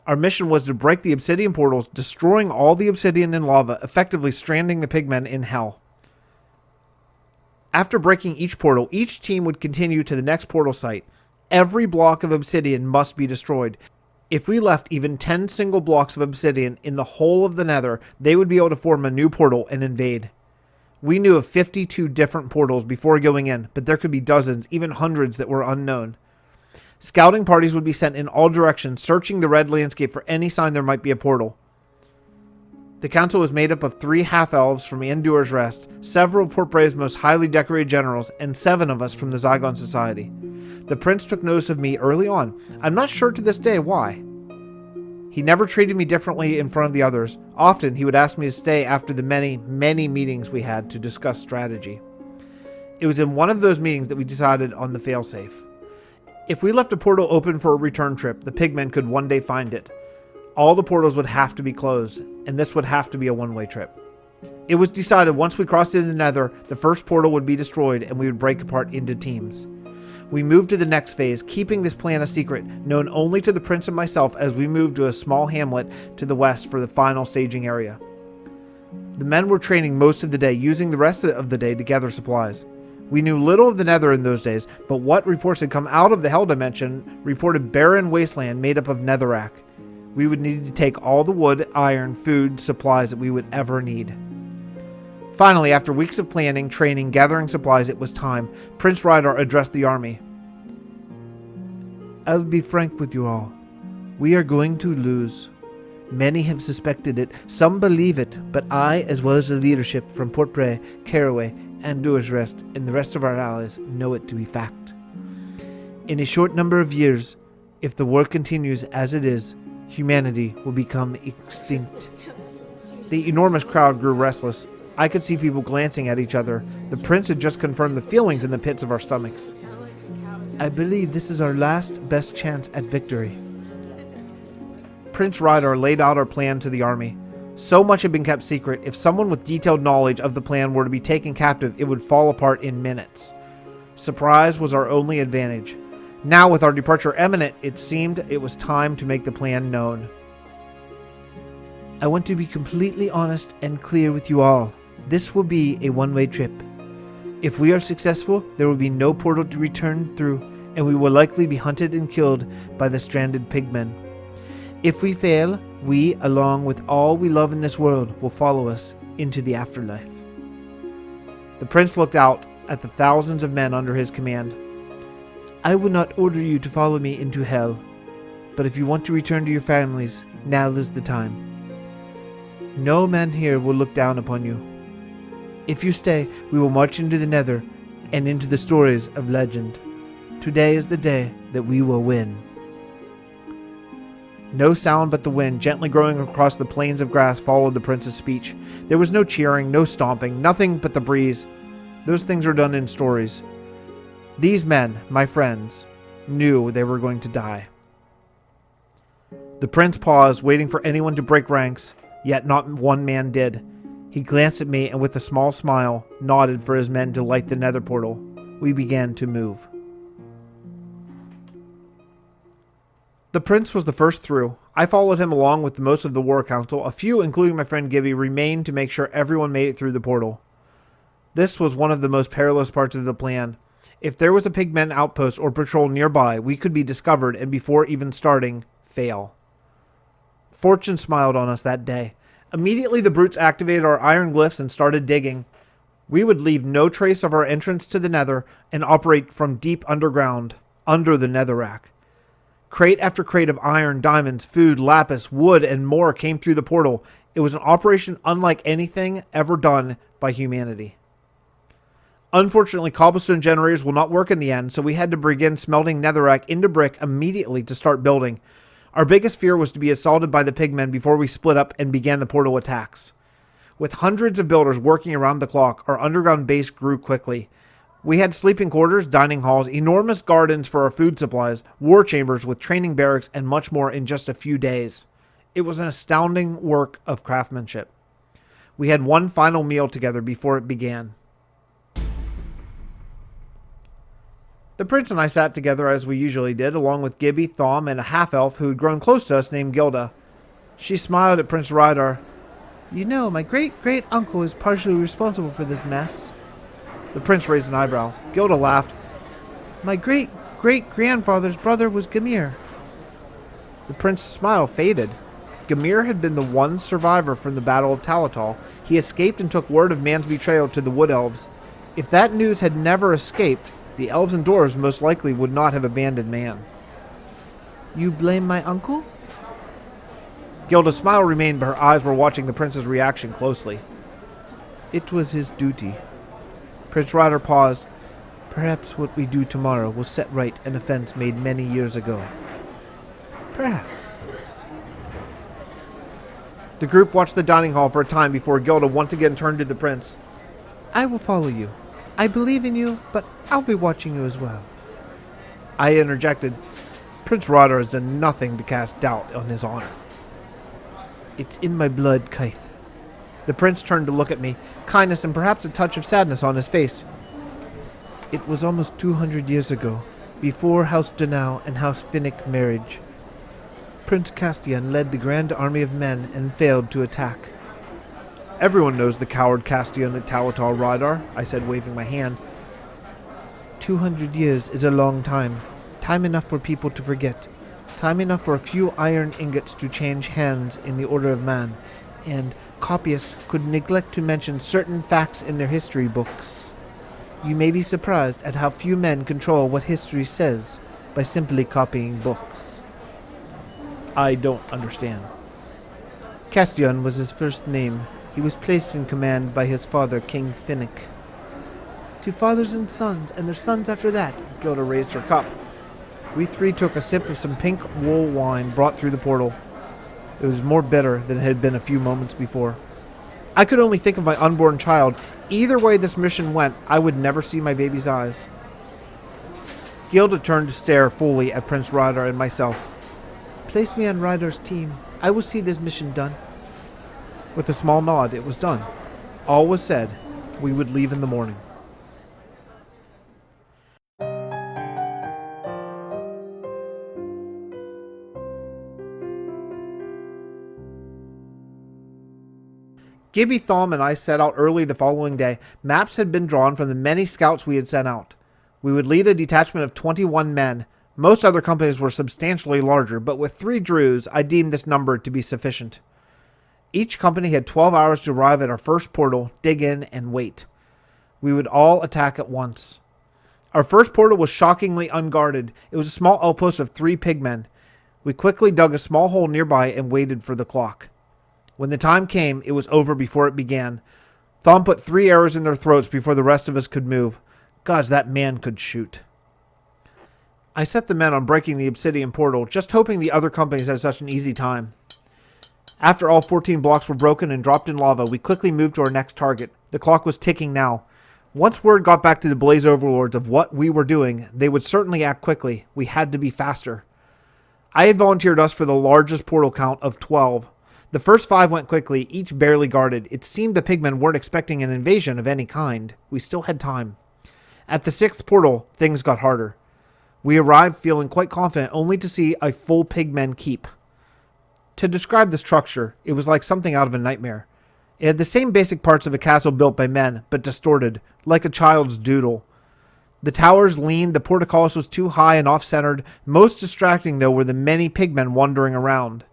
Our mission was to break the obsidian portals, destroying all the obsidian and lava, effectively stranding the pigmen in hell. After breaking each portal, each team would continue to the next portal site. Every block of obsidian must be destroyed. If we left even 10 single blocks of obsidian in the whole of the Nether, they would be able to form a new portal and invade. We knew of 52 different portals before going in, but there could be dozens, even hundreds that were unknown. Scouting parties would be sent in all directions, searching the red landscape for any sign there might be a portal. The council was made up of 3 half-elves from Endur's Rest, several of Port Bray's most highly decorated generals, and 7 of us from the Zygon Society. The prince took notice of me early on. I'm not sure to this day why. He never treated me differently in front of the others. Often, he would ask me to stay after the many, many meetings we had to discuss strategy. It was in one of those meetings that we decided on the failsafe. If we left a portal open for a return trip, the pigmen could one day find it. All the portals would have to be closed, and this would have to be a one-way trip. It was decided once we crossed into the Nether, the first portal would be destroyed and we would break apart into teams. We moved to the next phase, keeping this plan a secret, known only to the prince and myself as we moved to a small hamlet to the west for the final staging area. The men were training most of the day, using the rest of the day to gather supplies. We knew little of the Nether in those days, but what reports had come out of the Hell Dimension reported barren wasteland made up of netherrack. We would need to take all the wood, iron, food, supplies that we would ever need. Finally, after weeks of planning, training, gathering supplies, it was time. Prince Rydar addressed the army. I'll be frank with you all. We are going to lose. Many have suspected it, some believe it, but I, as well as the leadership from Port Bray, Caraway, Endur's Rest, and the rest of our allies, know it to be fact. In a short number of years, if the war continues as it is, humanity will become extinct. The enormous crowd grew restless. I could see people glancing at each other. The prince had just confirmed the feelings in the pits of our stomachs. I believe this is our last best chance at victory. Prince Rydar laid out our plan to the army. So much had been kept secret, if someone with detailed knowledge of the plan were to be taken captive, it would fall apart in minutes. Surprise was our only advantage. Now, with our departure imminent, it seemed it was time to make the plan known. I want to be completely honest and clear with you all. This will be a one-way trip. If we are successful, there will be no portal to return through, and we will likely be hunted and killed by the stranded pigmen. If we fail, we, along with all we love in this world, will follow us into the afterlife. The prince looked out at the thousands of men under his command. I will not order you to follow me into hell, but if you want to return to your families, now is the time. No man here will look down upon you. If you stay, we will march into the Nether and into the stories of legend. Today is the day that we will win. No sound but the wind gently growing across the plains of grass followed the prince's speech. There was no cheering, no stomping, nothing but the breeze. Those things are done in stories. These men, my friends, knew they were going to die. The prince paused, waiting for anyone to break ranks, yet not one man did. He glanced at me and with a small smile, nodded for his men to light the nether portal. We began to move. The prince was the first through. I followed him along with most of the war council. A few, including my friend Gibby, remained to make sure everyone made it through the portal. This was one of the most perilous parts of the plan. If there was a pigmen outpost or patrol nearby, we could be discovered and before even starting, fail. Fortune smiled on us that day. Immediately the brutes activated our iron glyphs and started digging. We would leave no trace of our entrance to the nether and operate from deep underground, under the netherrack. Crate after crate of iron, diamonds, food, lapis, wood, and more came through the portal. It was an operation unlike anything ever done by humanity. Unfortunately, cobblestone generators will not work in the end, so we had to begin smelting netherrack into brick immediately to start building. Our biggest fear was to be assaulted by the pigmen before we split up and began the portal attacks. With hundreds of builders working around the clock, our underground base grew quickly. We had sleeping quarters, dining halls, enormous gardens for our food supplies, war chambers with training barracks, and much more in just a few days. It was an astounding work of craftsmanship. We had one final meal together before it began. The prince and I sat together as we usually did, along with Gibby, Thom, and a half-elf who had grown close to us named Gilda. She smiled at Prince Rydar. You know, my great-great-uncle is partially responsible for this mess. The prince raised an eyebrow. Gilda laughed. My great-great-grandfather's brother was Gamir. The prince's smile faded. Gamir had been the one survivor from the Battle of Talatal. He escaped and took word of man's betrayal to the Wood Elves. If that news had never escaped, the elves and dwarves most likely would not have abandoned man. You blame my uncle? Gilda's smile remained, but her eyes were watching the prince's reaction closely. It was his duty. Prince Rydar paused. Perhaps what we do tomorrow will set right an offense made many years ago. Perhaps. The group watched the dining hall for a time before Gilda once again turned to the prince. I will follow you. I believe in you, but I'll be watching you as well. I interjected. Prince Rydar has done nothing to cast doubt on his honor. It's in my blood, Kyth. The prince turned to look at me, kindness and perhaps a touch of sadness on his face. It was almost 200 years ago, before House Danau and House Finnick marriage. Prince Castian led the grand army of men and failed to attack. Everyone knows the coward Castian at Talatal, Rydar, I said, waving my hand. 200 years is a long time. Time enough for people to forget. Time enough for a few iron ingots to change hands in the order of man, and copyists could neglect to mention certain facts in their history books. You may be surprised at how few men control what history says by simply copying books. I don't understand. Castian was his first name. He was placed in command by his father, King Finnick. 2 fathers and sons, and their sons after that. Gilda raised her cup. We three took a sip of some pink wool wine brought through the portal. It was more bitter than it had been a few moments before. I could only think of my unborn child. Either way this mission went, I would never see my baby's eyes. Gilda turned to stare fully at Prince Rydar and myself. Place me on Rydar's team. I will see this mission done. With a small nod, it was done. All was said. We would leave in the morning. Gibby, Thom, and I set out early the following day. Maps had been drawn from the many scouts we had sent out. We would lead a detachment of 21 men. Most other companies were substantially larger, but with 3 Druids, I deemed this number to be sufficient. Each company had 12 hours to arrive at our first portal, dig in, and wait. We would all attack at once. Our first portal was shockingly unguarded. It was a small outpost of 3 pigmen. We quickly dug a small hole nearby and waited for the clock. When the time came, it was over before it began. Thom put 3 arrows in their throats before the rest of us could move. Gods, that man could shoot. I set the men on breaking the obsidian portal, just hoping the other companies had such an easy time. After all 14 blocks were broken and dropped in lava, we quickly moved to our next target. The clock was ticking now. Once word got back to the Blaze Overlords of what we were doing, they would certainly act quickly. We had to be faster. I had volunteered us for the largest portal count of 12. The first 5 went quickly, each barely guarded. It seemed the pigmen weren't expecting an invasion of any kind. We still had time. At the 6th portal, things got harder. We arrived feeling quite confident, only to see a full pigmen keep. To describe the structure, it was like something out of a nightmare. It had the same basic parts of a castle built by men, but distorted, like a child's doodle. The towers leaned, the portcullis was too high and off-centered. Most distracting, though, were the many pigmen wandering around.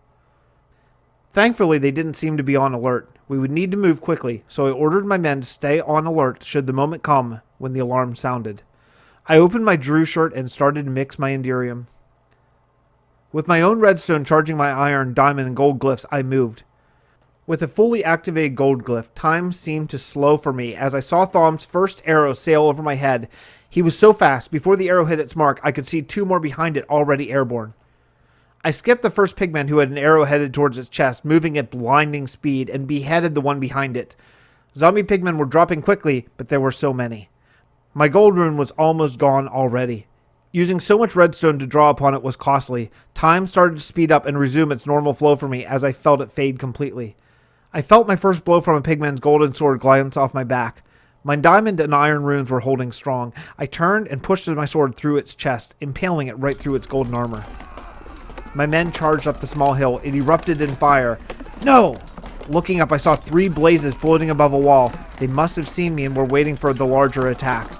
Thankfully, they didn't seem to be on alert. We would need to move quickly, so I ordered my men to stay on alert should the moment come when the alarm sounded. I opened my Drew shirt and started to mix my Enderium. With my own redstone charging my iron, diamond, and gold glyphs, I moved. With a fully activated gold glyph, time seemed to slow for me as I saw Thom's first arrow sail over my head. He was so fast, before the arrow hit its mark, I could see 2 more behind it already airborne. I skipped the first pigman who had an arrow headed towards its chest, moving at blinding speed, and beheaded the one behind it. Zombie pigmen were dropping quickly, but there were so many. My gold rune was almost gone already. Using so much redstone to draw upon it was costly. Time started to speed up and resume its normal flow for me as I felt it fade completely. I felt my first blow from a pigman's golden sword glance off my back. My diamond and iron runes were holding strong. I turned and pushed my sword through its chest, impaling it right through its golden armor. My men charged up the small hill. It erupted in fire. No! Looking up, I saw 3 blazes floating above a wall. They must have seen me and were waiting for the larger attack.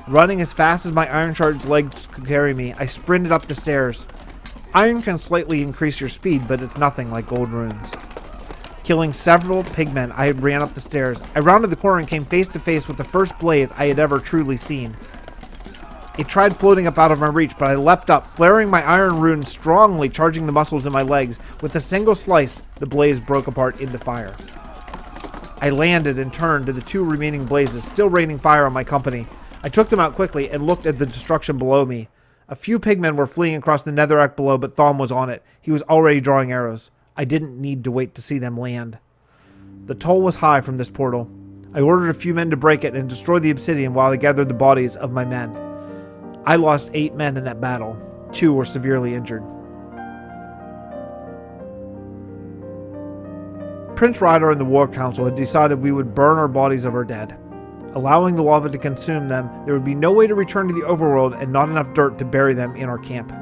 Running as fast as my iron-charged legs could carry me, I sprinted up the stairs. Iron can slightly increase your speed, but it's nothing like gold runes. Killing several pigmen, I ran up the stairs. I rounded the corner and came face to face with the first blaze I had ever truly seen. It tried floating up out of my reach, but I leapt up, flaring my iron rune strongly, charging the muscles in my legs. With a single slice, the blaze broke apart into fire. I landed and turned to the 2 remaining blazes, still raining fire on my company. I took them out quickly and looked at the destruction below me. A few pigmen were fleeing across the netherrack below, but Thom was on it. He was already drawing arrows. I didn't need to wait to see them land. The toll was high from this portal. I ordered a few men to break it and destroy the obsidian while I gathered the bodies of my men. I lost 8 men in that battle. 2 were severely injured. Prince Ryder and the War Council had decided we would burn our bodies of our dead. Allowing the lava to consume them, there would be no way to return to the overworld and not enough dirt to bury them in our camp.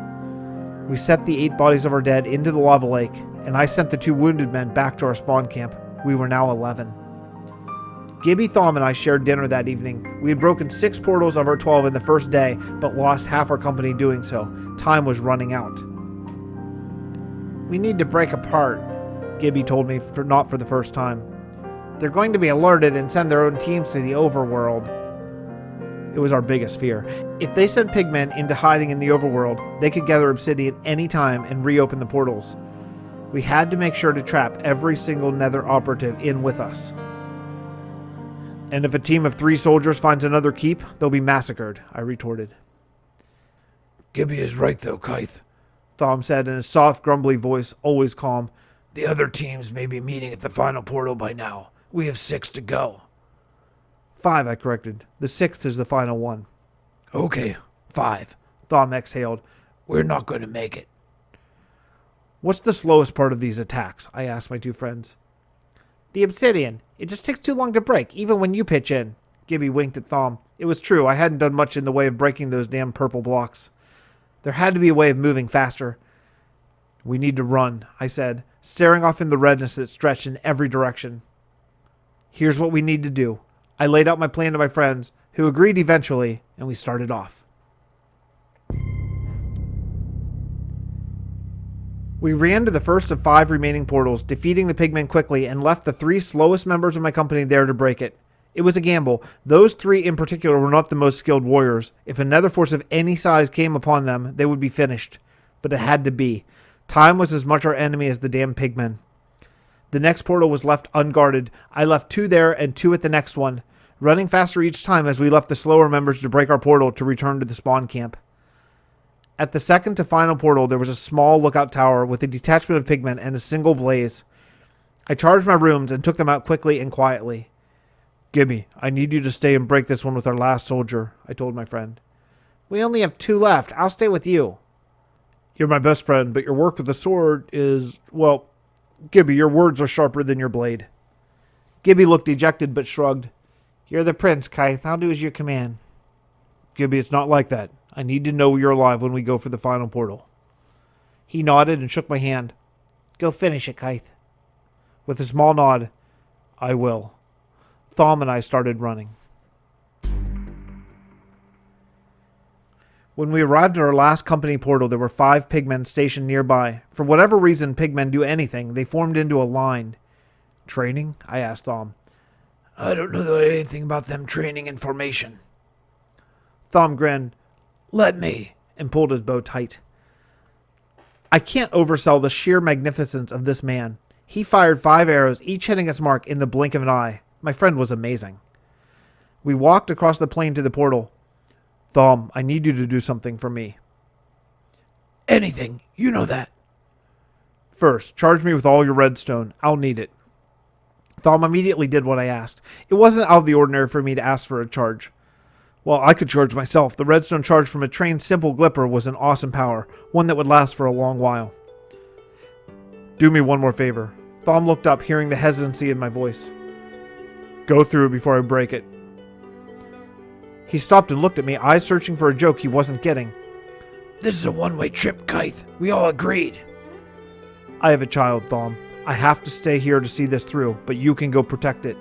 We set the 8 bodies of our dead into the lava lake, and I sent the 2 wounded men back to our spawn camp. We were now 11. Gibby, Thom, and I shared dinner that evening. We had broken 6 portals of our 12 in the first day, but lost half our company doing so. Time was running out. "We need to break apart," Gibby told me, not for the first time. "They're going to be alerted and send their own teams to the overworld." It was our biggest fear. If they sent pigmen into hiding in the overworld, they could gather obsidian any time and reopen the portals. We had to make sure to trap every single nether operative in with us. "And if a team of 3 soldiers finds another keep, they'll be massacred," I retorted. Gibby is right though, Kyth, Thom said in a soft, grumbly voice, always calm. "The other teams may be meeting at the final portal by now. We have 6 to go." 5, I corrected. The 6th is the final one. "Okay, 5. Thom exhaled. "We're not going to make it." "What's the slowest part of these attacks?" I asked my 2 friends. "The obsidian. It just takes too long to break, even when you pitch in." Gibby winked at Thom. It was true, I hadn't done much in the way of breaking those damn purple blocks. There had to be a way of moving faster. "We need to run," I said, staring off in the redness that stretched in every direction. "Here's what we need to do." I laid out my plan to my friends, who agreed eventually, and we started off. We ran to the first of 5 remaining portals, defeating the pigmen quickly, and left the 3 slowest members of my company there to break it. It was a gamble. Those three in particular were not the most skilled warriors. If another force of any size came upon them, they would be finished. But it had to be. Time was as much our enemy as the damn pigmen. The next portal was left unguarded. I left 2 there and 2 at the next one, running faster each time as we left the slower members to break our portal to return to the spawn camp. At the second to final portal, there was a small lookout tower with a detachment of pigmen and a single blaze. I charged my rooms and took them out quickly and quietly. "Gibby, I need you to stay and break this one with our last soldier," I told my friend. "We only have 2 left. I'll stay with you." "You're my best friend, but your work with the sword is, well, Gibby, your words are sharper than your blade." Gibby looked dejected but shrugged. "You're the prince, Kyth. I'll do as you command." "Gibby, it's not like that. I need to know you're alive when we go for the final portal." He nodded and shook my hand. "Go finish it, Kyth." With a small nod, "I will." Thom and I started running. When we arrived at our last company portal, there were 5 pigmen stationed nearby. For whatever reason pigmen do anything, they formed into a line. "Training?" I asked Thom. I don't know anything about them training in formation. Thom grinned, "Let me," and pulled his bow tight. I can't oversell the sheer magnificence of this man. He fired 5 arrows, each hitting its mark in the blink of an eye. My friend was amazing. We walked across the plain to the portal. "Thom, I need you to do something for me." "Anything, you know that." "First, charge me with all your redstone. I'll need it." Thom immediately did what I asked. It wasn't out of the ordinary for me to ask for a charge. Well, I could charge myself. The redstone charge from a trained simple glipper was an awesome power, one that would last for a long while. "Do me one more favor." Thom looked up, hearing the hesitancy in my voice. "Go through before I break it." He stopped and looked at me, eyes searching for a joke he wasn't getting. "This is a one-way trip, Kyth. We all agreed." "I have a child, Thom. I have to stay here to see this through, but you can go protect it.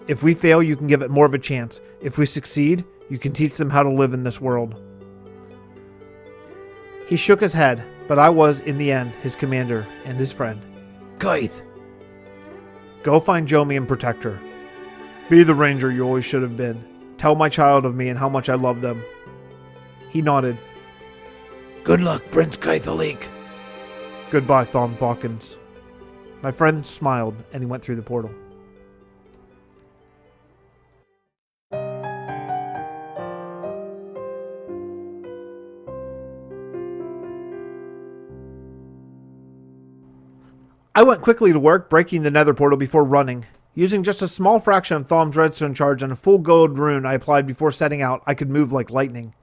If we fail, you can give it more of a chance. If we succeed, you can teach them how to live in this world." He shook his head, but I was, in the end, his commander and his friend. "Kyth." "Go find Jomi and protect her. Be the ranger you always should have been. Tell my child of me and how much I love them." He nodded. "Good luck, Prince Kythalik." "Goodbye, Thom Thawkins." My friend smiled, and he went through the portal. I went quickly to work, breaking the nether portal before running. Using just a small fraction of Thom's redstone charge and a full gold rune I applied before setting out, I could move like lightning.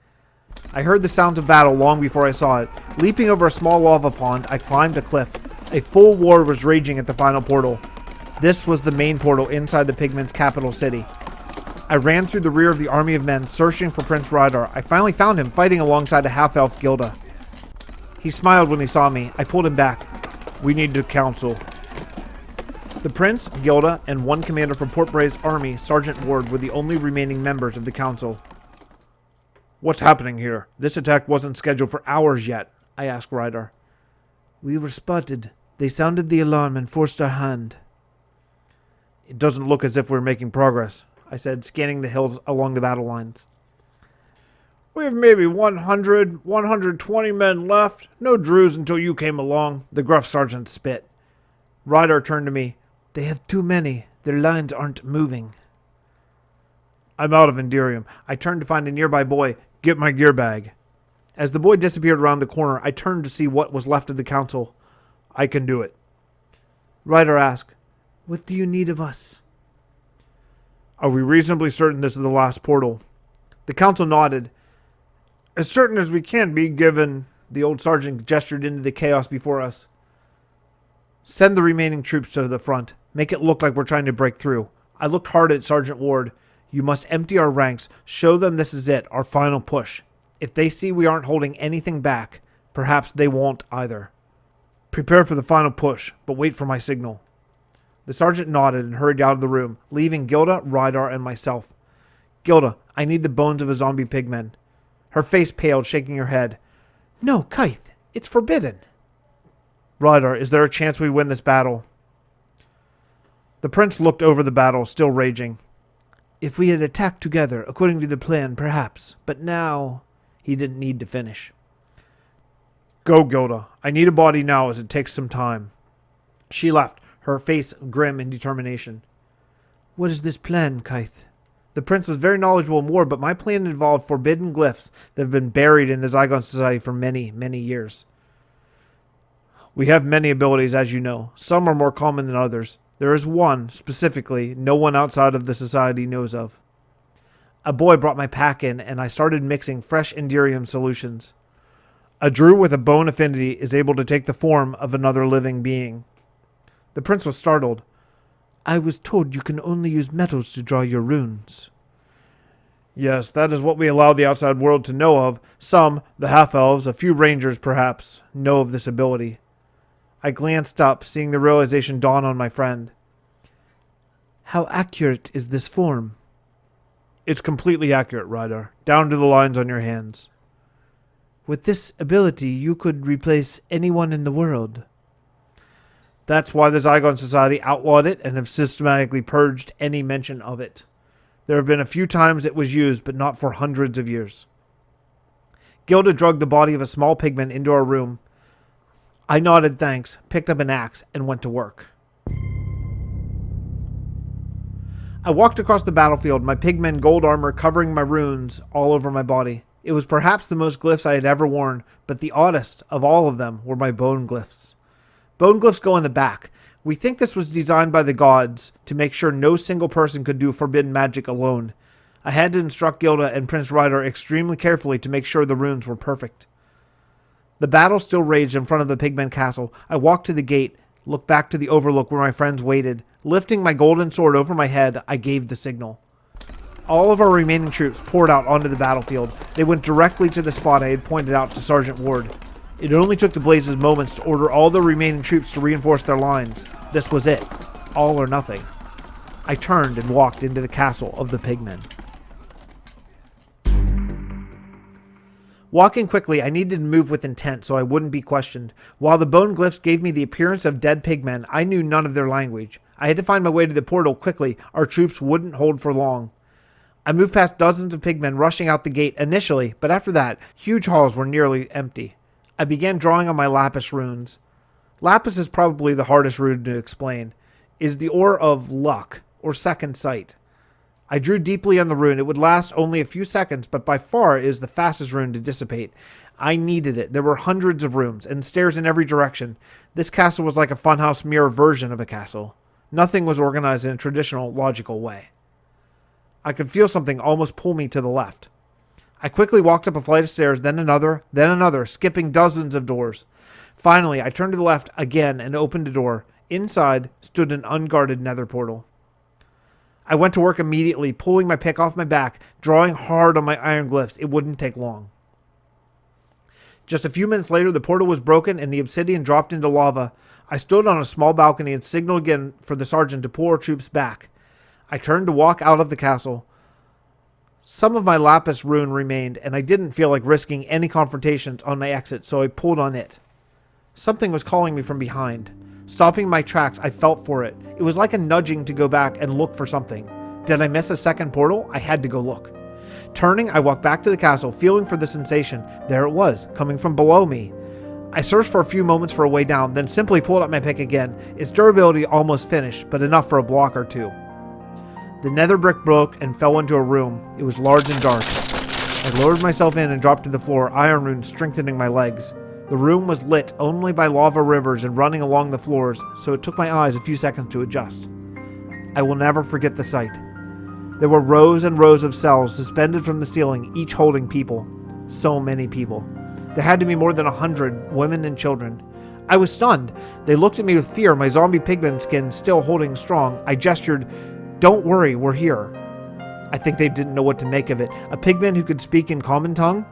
I heard the sounds of battle long before I saw it. Leaping over a small lava pond, I climbed a cliff. A full war was raging at the final portal. This was the main portal inside the pigmen's capital city. I ran through the rear of the army of men, searching for Prince Rydar. I finally found him, fighting alongside a half-elf Gilda. He smiled when he saw me. I pulled him back. "We need to counsel." The prince, Gilda, and one commander from Port Bray's army, Sergeant Ward, were the only remaining members of the council. "What's happening here? This attack wasn't scheduled for hours yet," I asked Rydar. "We were spotted. They sounded the alarm and forced our hand." "It doesn't look as if we're making progress," I said, scanning the hills along the battle lines. "We have maybe 120 men left. No Druze until you came along," the gruff sergeant spit. Rydar turned to me. "They have too many. Their lines aren't moving." "I'm out of Enderium." I turned to find a nearby boy. "Get my gear bag." As the boy disappeared around the corner, I turned to see what was left of the council. "I can do it." Rydar asked, "What do you need of us?" "Are we reasonably certain this is the last portal?" The council nodded. "As certain as we can be, given..." The old sergeant gestured into the chaos before us. "Send the remaining troops to the front. Make it look like we're trying to break through." I looked hard at Sergeant Ward. "You must empty our ranks. Show them this is it, our final push. If they see we aren't holding anything back, perhaps they won't either. Prepare for the final push, but wait for my signal." The sergeant nodded and hurried out of the room, leaving Gilda, Rydar, and myself. "Gilda, I need the bones of a zombie pigman." Her face paled, shaking her head. "No, Kyth, it's forbidden." "Rydar, is there a chance we win this battle?" The prince looked over the battle, still raging. If we had attacked together, according to the plan, perhaps. But now... He didn't need to finish. Go, Gilda. I need a body now as it takes some time. She left, her face grim in determination. What is this plan, Kyth? The prince was very knowledgeable in war, but my plan involved forbidden glyphs that have been buried in the Zygon Society for many, many years. We have many abilities, as you know. Some are more common than others. There is one, specifically, no one outside of the society knows of. A boy brought my pack in, and I started mixing fresh Enderium solutions. A druid with a bone affinity is able to take the form of another living being. The prince was startled. I was told you can only use metals to draw your runes. Yes, that is what we allow the outside world to know of. Some, the half-elves, a few rangers perhaps, know of this ability. I glanced up, seeing the realization dawn on my friend. How accurate is this form? It's completely accurate, Ryder, down to the lines on your hands. With this ability, you could replace anyone in the world. That's why the Zygon Society outlawed it and have systematically purged any mention of it. There have been a few times it was used, but not for hundreds of years. Gilda dragged the body of a small pigman into our room. I nodded thanks, picked up an axe, and went to work. I walked across the battlefield, my pigman gold armor covering my runes all over my body. It was perhaps the most glyphs I had ever worn, but the oddest of all of them were my bone glyphs. Bone glyphs go in the back. We think this was designed by the gods to make sure no single person could do forbidden magic alone. I had to instruct Gilda and Prince Ryder extremely carefully to make sure the runes were perfect. The battle still raged in front of the pigman castle. I walked to the gate, looked back to the overlook where my friends waited. Lifting my golden sword over my head, I gave the signal. All of our remaining troops poured out onto the battlefield. They went directly to the spot I had pointed out to Sergeant Ward. It only took the Blazes moments to order all the remaining troops to reinforce their lines. This was it. All or nothing. I turned and walked into the castle of the pigmen. Walking quickly, I needed to move with intent so I wouldn't be questioned. While the bone glyphs gave me the appearance of dead pigmen, I knew none of their language. I had to find my way to the portal quickly. Our troops wouldn't hold for long. I moved past dozens of pigmen rushing out the gate initially, but after that, huge halls were nearly empty. I began drawing on my lapis runes. Lapis is probably the hardest rune to explain. It is the ore of luck, or second sight. I drew deeply on the rune. It would last only a few seconds, but by far it is the fastest rune to dissipate. I needed it. There were hundreds of rooms, and stairs in every direction. This castle was like a funhouse mirror version of a castle. Nothing was organized in a traditional, logical way. I could feel something almost pull me to the left. I quickly walked up a flight of stairs, then another, skipping dozens of doors. Finally, I turned to the left again and opened a door. Inside stood an unguarded nether portal. I went to work immediately, pulling my pick off my back, drawing hard on my iron glyphs. It wouldn't take long. Just a few minutes later, the portal was broken and the obsidian dropped into lava. I stood on a small balcony and signaled again for the sergeant to pull our troops back. I turned to walk out of the castle. Some of my lapis rune remained, and I didn't feel like risking any confrontations on my exit, so I pulled on it. Something was calling me from behind. Stopping my tracks, I felt for it. It was like a nudging to go back and look for something. Did I miss a second portal? I had to go look. Turning, I walked back to the castle, feeling for the sensation. There it was, coming from below me. I searched for a few moments for a way down, then simply pulled up my pick again. Its durability almost finished, but enough for a block or two. The nether brick broke and fell into a room. It was large and dark. I lowered myself in and dropped to the floor, iron runes strengthening my legs. The room was lit only by lava rivers and running along the floors, so it took my eyes a few seconds to adjust. I will never forget the sight. There were rows and rows of cells suspended from the ceiling, each holding people. So many people. There had to be more than 100 women and children. I was stunned. They looked at me with fear, my zombie pigman skin still holding strong. I gestured, "Don't worry, we're here." I think they didn't know what to make of it. A pigman who could speak in common tongue?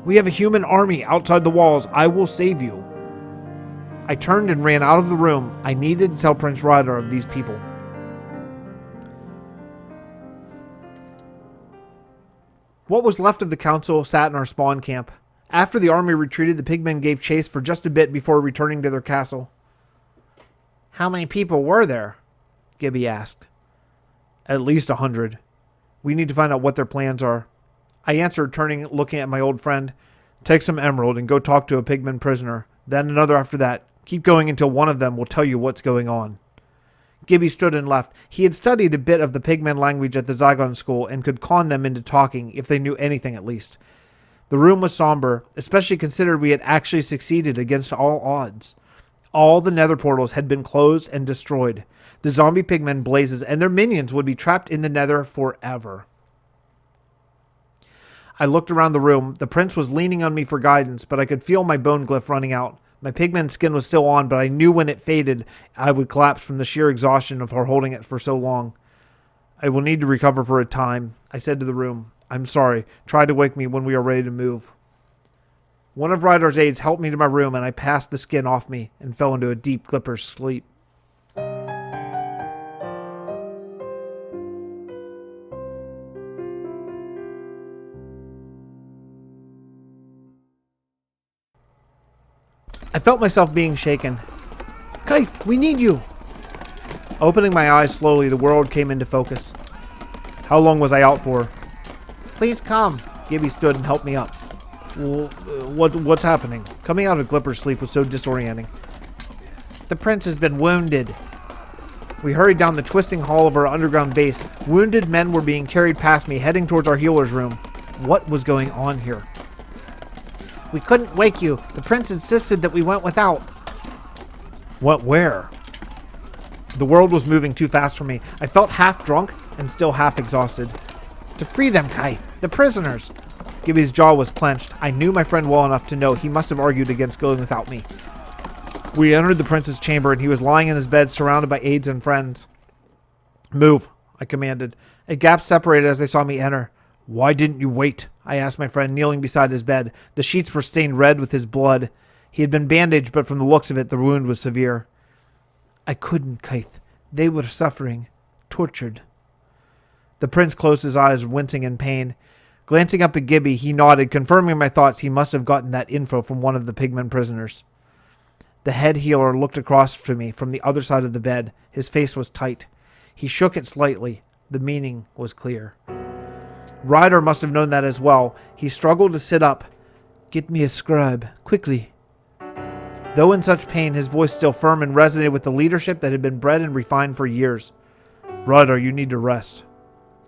"We have a human army outside the walls. I will save you." I turned and ran out of the room. I needed to tell Prince Ryder of these people. What was left of the council sat in our spawn camp. After the army retreated, the pigmen gave chase for just a bit before returning to their castle. "How many people were there?" Gibby asked. "At least 100. We need to find out what their plans are. I answered, looking at my old friend. Take some emerald and go talk to a pigman prisoner. Then another after that. Keep going until one of them will tell you what's going on. Gibby stood and left. He had studied a bit of the pigman language at the Zygon school and could con them into talking if they knew anything at least. The room was somber, especially considering we had actually succeeded against all odds. All the nether portals had been closed and destroyed. The zombie pigmen blazes and their minions would be trapped in the nether forever. I looked around the room. The prince was leaning on me for guidance, but I could feel my bone glyph running out. My pigman skin was still on, but I knew when it faded, I would collapse from the sheer exhaustion of her holding it for so long. I will need to recover for a time, I said to the room. I'm sorry. Try to wake me when we are ready to move. One of Ryder's aides helped me to my room, and I passed the skin off me and fell into a deep glipper's sleep. I felt myself being shaken. Kyth, we need you! Opening my eyes slowly, the world came into focus. How long was I out for? Please come. Gibby stood and helped me up. Well, what's happening? Coming out of Glipper's sleep was so disorienting. The prince has been wounded. We hurried down the twisting hall of our underground base. Wounded men were being carried past me, heading towards our healer's room. What was going on here? We couldn't wake you. The prince insisted that we went without. What, where? The world was moving too fast for me. I felt half drunk and still half exhausted. To free them, Kyth. The prisoners. Gibby's jaw was clenched. I knew my friend well enough to know he must have argued against going without me. We entered the prince's chamber and he was lying in his bed surrounded by aides and friends. Move, I commanded. A gap separated as they saw me enter. Why didn't you wait? I asked my friend, kneeling beside his bed. The sheets were stained red with his blood. He had been bandaged, but from the looks of it, the wound was severe. I couldn't, Kyth. They were suffering. Tortured. The prince closed his eyes, wincing in pain. Glancing up at Gibby, he nodded, confirming my thoughts. He must have gotten that info from one of the pigman prisoners. The head healer looked across to me from the other side of the bed. His face was tight. He shook it slightly. The meaning was clear. Ryder must have known that as well. He struggled to sit up. Get me a scribe, quickly. Though in such pain, his voice still firm and resonated with the leadership that had been bred and refined for years. Ryder, you need to rest.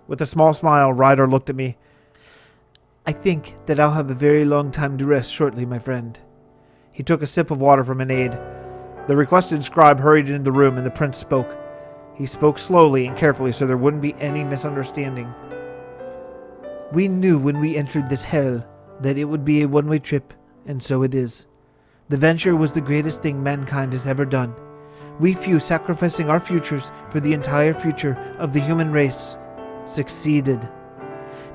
With a small smile, Ryder looked at me. I think that I'll have a very long time to rest shortly, my friend. He took a sip of water from an aide. The requested scribe hurried into the room and the prince spoke. He spoke slowly and carefully so there wouldn't be any misunderstanding. We knew when we entered this hell that it would be a one-way trip, and so it is. The venture was the greatest thing mankind has ever done. We few sacrificing our futures for the entire future of the human race. Succeeded.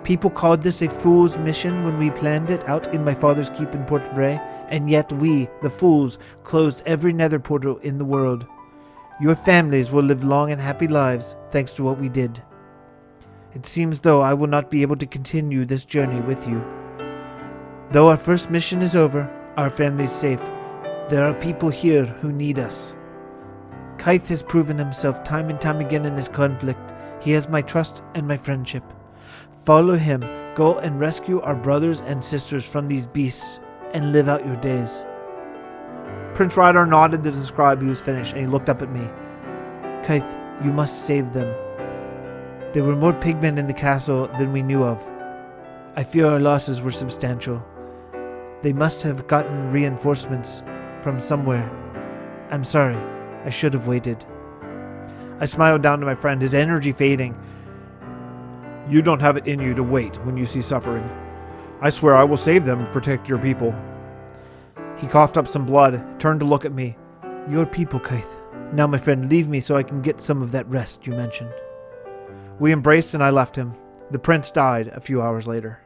People called this a fool's mission when we planned it out in my father's keep in Port Bray, and yet we, the fools, closed every nether portal in the world. Your families will live long and happy lives thanks to what we did. It seems though I will not be able to continue this journey with you. Though our first mission is over, our family's safe. There are people here who need us. Kyth has proven himself time and time again in this conflict. He has my trust and my friendship. Follow him, go and rescue our brothers and sisters from these beasts, and live out your days. Prince Ryder nodded to the scribe who was finished, and he looked up at me. Kyth, you must save them. There were more pigmen in the castle than we knew of. I fear our losses were substantial. They must have gotten reinforcements from somewhere. I'm sorry. I should have waited. I smiled down to my friend, his energy fading. You don't have it in you to wait when you see suffering. I swear I will save them and protect your people. He coughed up some blood, turned to look at me. Your people, Kyth. Now, my friend, leave me so I can get some of that rest you mentioned. We embraced and I left him. The prince died a few hours later.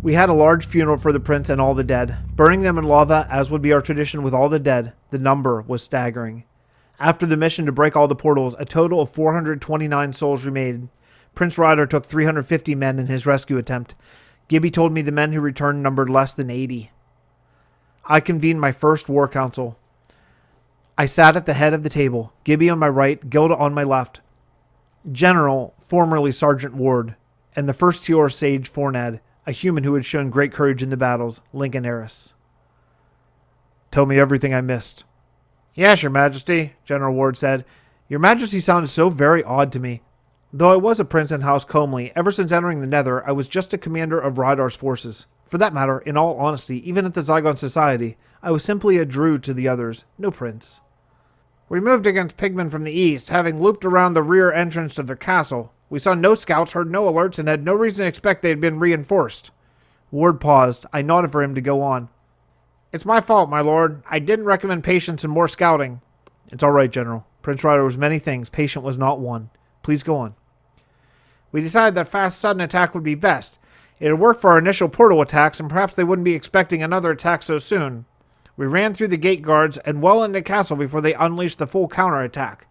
We had a large funeral for the prince and all the dead, burning them in lava as would be our tradition with all the dead. The number was staggering. After the mission to break all the portals, a total of 429 souls remained. Prince Ryder took 350 men in his rescue attempt. Gibby told me the men who returned numbered less than 80. I convened my first war council. I sat at the head of the table, Gibby on my right, Gilda on my left. General, formerly Sergeant Ward, and the first Tior Sage Fornad, a human who had shown great courage in the battles, Lincoln Eris. Tell me everything I missed. Yes, Your Majesty, General Ward said. Your Majesty sounded so very odd to me. Though I was a prince in House Comely, ever since entering the Nether, I was just a commander of Rydar's forces. For that matter, in all honesty, even at the Zygon Society, I was simply a Drew to the others, no prince. We moved against pigmen from the east, having looped around the rear entrance of their castle. We saw no scouts, heard no alerts, and had no reason to expect they had been reinforced. Ward paused. I nodded for him to go on. It's my fault, my lord. I didn't recommend patience and more scouting. It's all right, General. Prince Rydar was many things. Patient was not one. Please go on. We decided that fast, sudden attack would be best. It had worked for our initial portal attacks, and perhaps they wouldn't be expecting another attack so soon. We ran through the gate guards and well into the castle before they unleashed the full counterattack.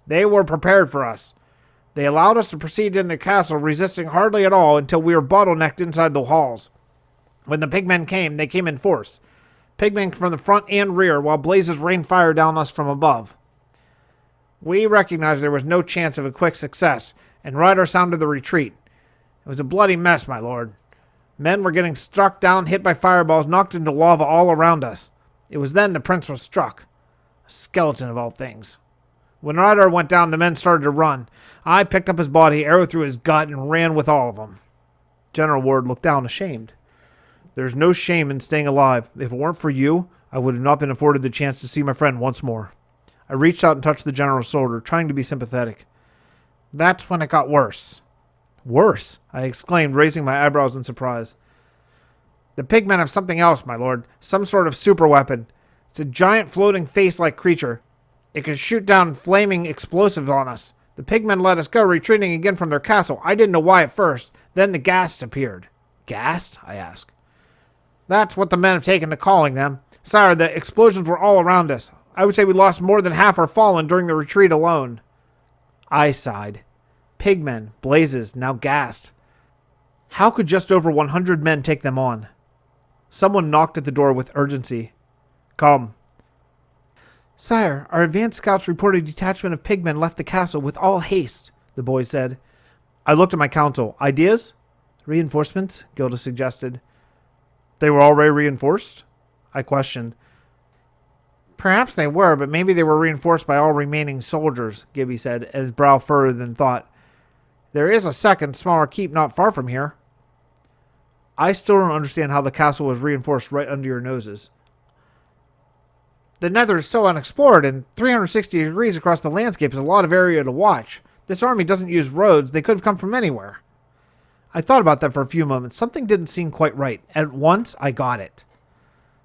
They were prepared for us. They allowed us to proceed in the castle, resisting hardly at all until we were bottlenecked inside the halls. When the pigmen came, they came in force. Pigmen from the front and rear, while blazes rained fire down us from above. We recognized there was no chance of a quick success, and Rydar sounded the retreat. It was a bloody mess, my lord. Men were getting struck down, hit by fireballs, knocked into lava all around us. It was then the prince was struck. A skeleton of all things. When Rydar went down, the men started to run. I picked up his body, arrowed through his gut, and ran with all of them. General Ward looked down, ashamed. There's no shame in staying alive. If it weren't for you, I would have not been afforded the chance to see my friend once more. I reached out and touched the general's shoulder, trying to be sympathetic. That's when it got worse. Worse? I exclaimed, raising my eyebrows in surprise. The pigmen have something else, my lord. Some sort of super weapon. It's a giant floating face-like creature. It can shoot down flaming explosives on us. The pigmen let us go, retreating again from their castle. I didn't know why at first. Then the ghasts appeared. Ghast? I asked. That's what the men have taken to calling them. Sire, the explosions were all around us. I would say we lost more than half our fallen during the retreat alone. I sighed. Pigmen, blazes, now ghast. How could just over 100 men take them on? Someone knocked at the door with urgency. Come. Sire, our advanced scouts report a detachment of pigmen left the castle with all haste, the boy said. I looked at my council. Ideas? Reinforcements, Gilda suggested. They were already reinforced? I questioned. Perhaps they were, but maybe they were reinforced by all remaining soldiers, Gibby said, his brow furrowed in thought. There is a second, smaller keep not far from here. I still don't understand how the castle was reinforced right under your noses. The Nether is so unexplored, and 360 degrees across the landscape is a lot of area to watch. This army doesn't use roads. They could have come from anywhere. I thought about that for a few moments. Something didn't seem quite right. At once, I got it.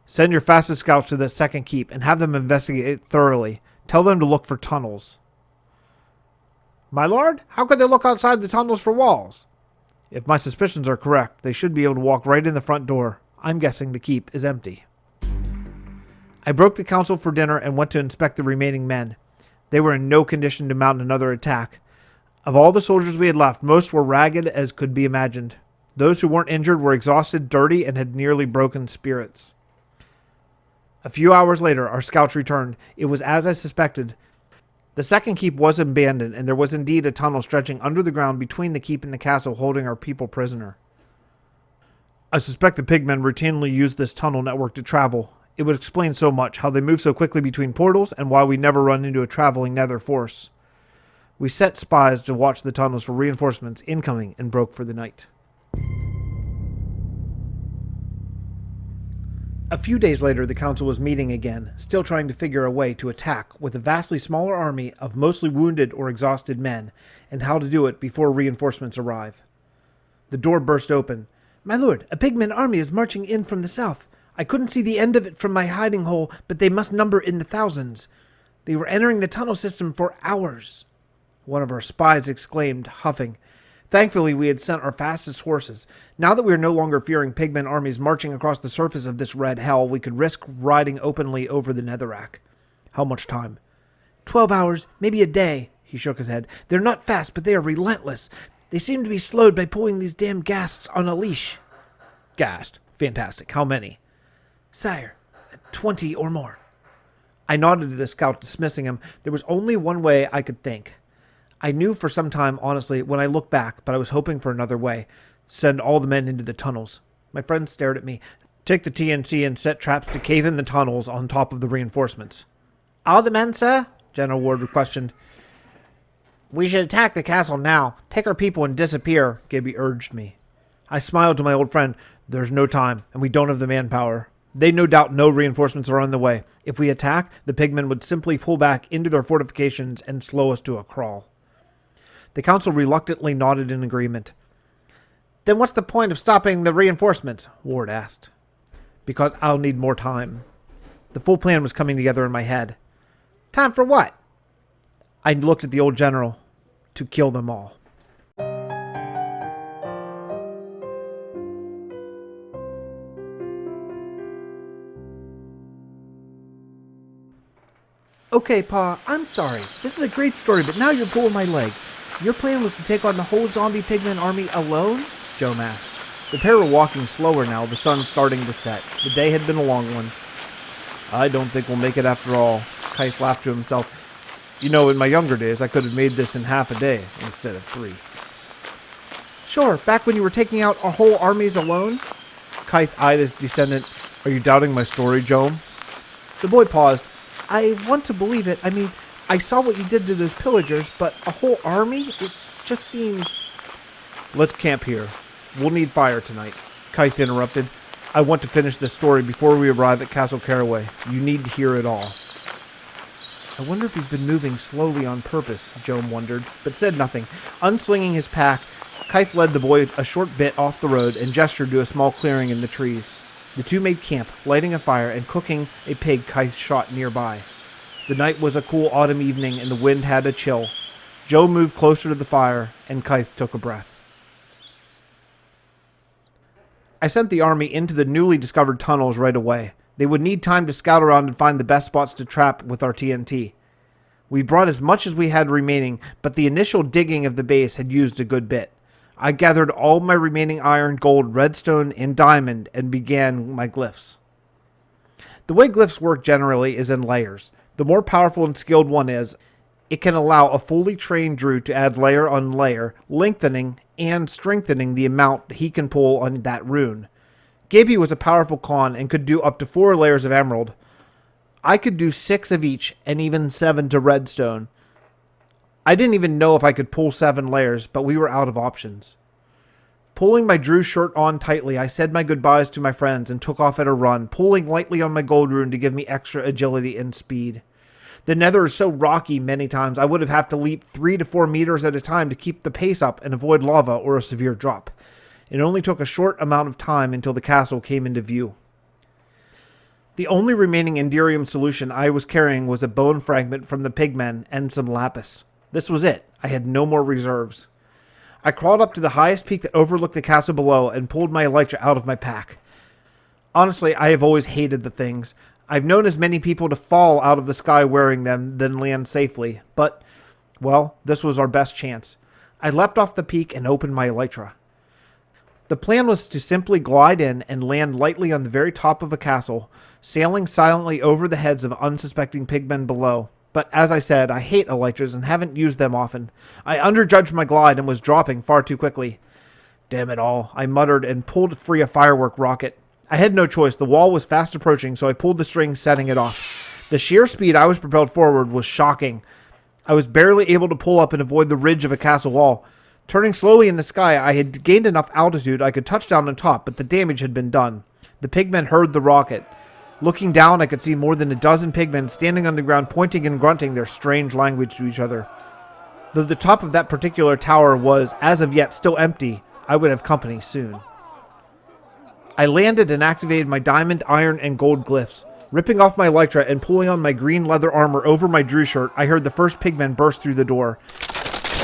Send your fastest scouts to the second keep and have them investigate it thoroughly. Tell them to look for tunnels. My lord, how could they look outside the tunnels for walls? If my suspicions are correct, they should be able to walk right in the front door. I'm guessing the keep is empty. I broke the council for dinner and went to inspect the remaining men. They were in no condition to mount another attack. Of all the soldiers we had left, most were ragged as could be imagined. Those who weren't injured were exhausted, dirty, and had nearly broken spirits. A few hours later, our scouts returned. It was as I suspected. The second keep was abandoned, and there was indeed a tunnel stretching under the ground between the keep and the castle holding our people prisoner. I suspect the pigmen routinely use this tunnel network to travel. It would explain so much, how they move so quickly between portals, and why we never run into a traveling nether force. We set spies to watch the tunnels for reinforcements incoming and broke for the night. A few days later, the council was meeting again, still trying to figure a way to attack with a vastly smaller army of mostly wounded or exhausted men, and how to do it before reinforcements arrive. The door burst open. My lord, a pigmen army is marching in from the south. I couldn't see the end of it from my hiding hole, but they must number in the thousands. They were entering the tunnel system for hours. One of our spies exclaimed, huffing. Thankfully, we had sent our fastest horses. Now that we are no longer fearing pigmen armies marching across the surface of this red hell, we could risk riding openly over the netherrack. How much time? 12 hours, maybe a day, he shook his head. They're not fast, but they are relentless. They seem to be slowed by pulling these damn ghasts on a leash. Ghast. Fantastic. How many? Sire, 20 or more. I nodded to the scout, dismissing him. There was only one way I could think. I knew for some time, honestly, when I look back, but I was hoping for another way. Send all the men into the tunnels. My friend stared at me. Take the TNT and set traps to cave in the tunnels on top of the reinforcements. All the men, sir? General Ward questioned. We should attack the castle now. Take our people and disappear, Gibby urged me. I smiled to my old friend. There's no time, and we don't have the manpower. They no doubt know reinforcements are on the way. If we attack, the pigmen would simply pull back into their fortifications and slow us to a crawl. The council reluctantly nodded in agreement. Then what's the point of stopping the reinforcements? Ward asked. Because I'll need more time. The full plan was coming together in my head. Time for what? I looked at the old general. To kill them all. Okay, Pa, I'm sorry. This is a great story, but now you're pulling my leg. Your plan was to take on the whole zombie pigman army alone? Joe asked. The pair were walking slower now, the sun starting to set. The day had been a long one. I don't think we'll make it after all. Kyth laughed to himself. You know, in my younger days, I could have made this in half a day instead of 3. Sure, back when you were taking out our whole armies alone? Kyth eyed his descendant. Are you doubting my story, Joe? The boy paused. I want to believe it. I mean, I saw what you did to those pillagers, but a whole army? It just seems... Let's camp here. We'll need fire tonight. Kyth interrupted. I want to finish this story before we arrive at Castle Caraway. You need to hear it all. I wonder if he's been moving slowly on purpose, Joe wondered, but said nothing. Unslinging his pack, Kyth led the boy a short bit off the road and gestured to a small clearing in the trees. The two made camp, lighting a fire and cooking a pig Kyth shot nearby. The night was a cool autumn evening and the wind had a chill. Joe moved closer to the fire and Kyth took a breath. I sent the army into the newly discovered tunnels right away. They would need time to scout around and find the best spots to trap with our TNT. We brought as much as we had remaining, but the initial digging of the base had used a good bit. I gathered all my remaining iron, gold, redstone, and diamond and began my glyphs. The way glyphs work generally is in layers. The more powerful and skilled one is, it can allow a fully trained druid to add layer on layer, lengthening and strengthening the amount he can pull on that rune. Gaby was a powerful con and could do up to 4 layers of emerald. I could do 6 of each and even 7 to redstone. I didn't even know if I could pull 7 layers, but we were out of options. Pulling my Drew shirt on tightly, I said my goodbyes to my friends and took off at a run, pulling lightly on my gold rune to give me extra agility and speed. The nether is so rocky many times I would have to leap 3 to 4 meters at a time to keep the pace up and avoid lava or a severe drop. It only took a short amount of time until the castle came into view. The only remaining Enderium solution I was carrying was a bone fragment from the pigmen and some lapis. This was it. I had no more reserves. I crawled up to the highest peak that overlooked the castle below and pulled my elytra out of my pack. Honestly, I have always hated the things. I've known as many people to fall out of the sky wearing them than land safely, but, well, this was our best chance. I leapt off the peak and opened my elytra. The plan was to simply glide in and land lightly on the very top of a castle, sailing silently over the heads of unsuspecting pigmen below. But as I said, I hate elytras and haven't used them often. I underjudged my glide and was dropping far too quickly. Damn it all, I muttered and pulled free a firework rocket. I had no choice. The wall was fast approaching, so I pulled the string, setting it off. The sheer speed I was propelled forward was shocking. I was barely able to pull up and avoid the ridge of a castle wall. Turning slowly in the sky, I had gained enough altitude I could touch down on top, but the damage had been done. The pigmen heard the rocket. Looking down, I could see more than a dozen pigmen standing on the ground, pointing and grunting their strange language to each other. Though the top of that particular tower was, as of yet, still empty, I would have company soon. I landed and activated my diamond, iron, and gold glyphs. Ripping off my elytra and pulling on my green leather armor over my Drew shirt, I heard the first pigman burst through the door.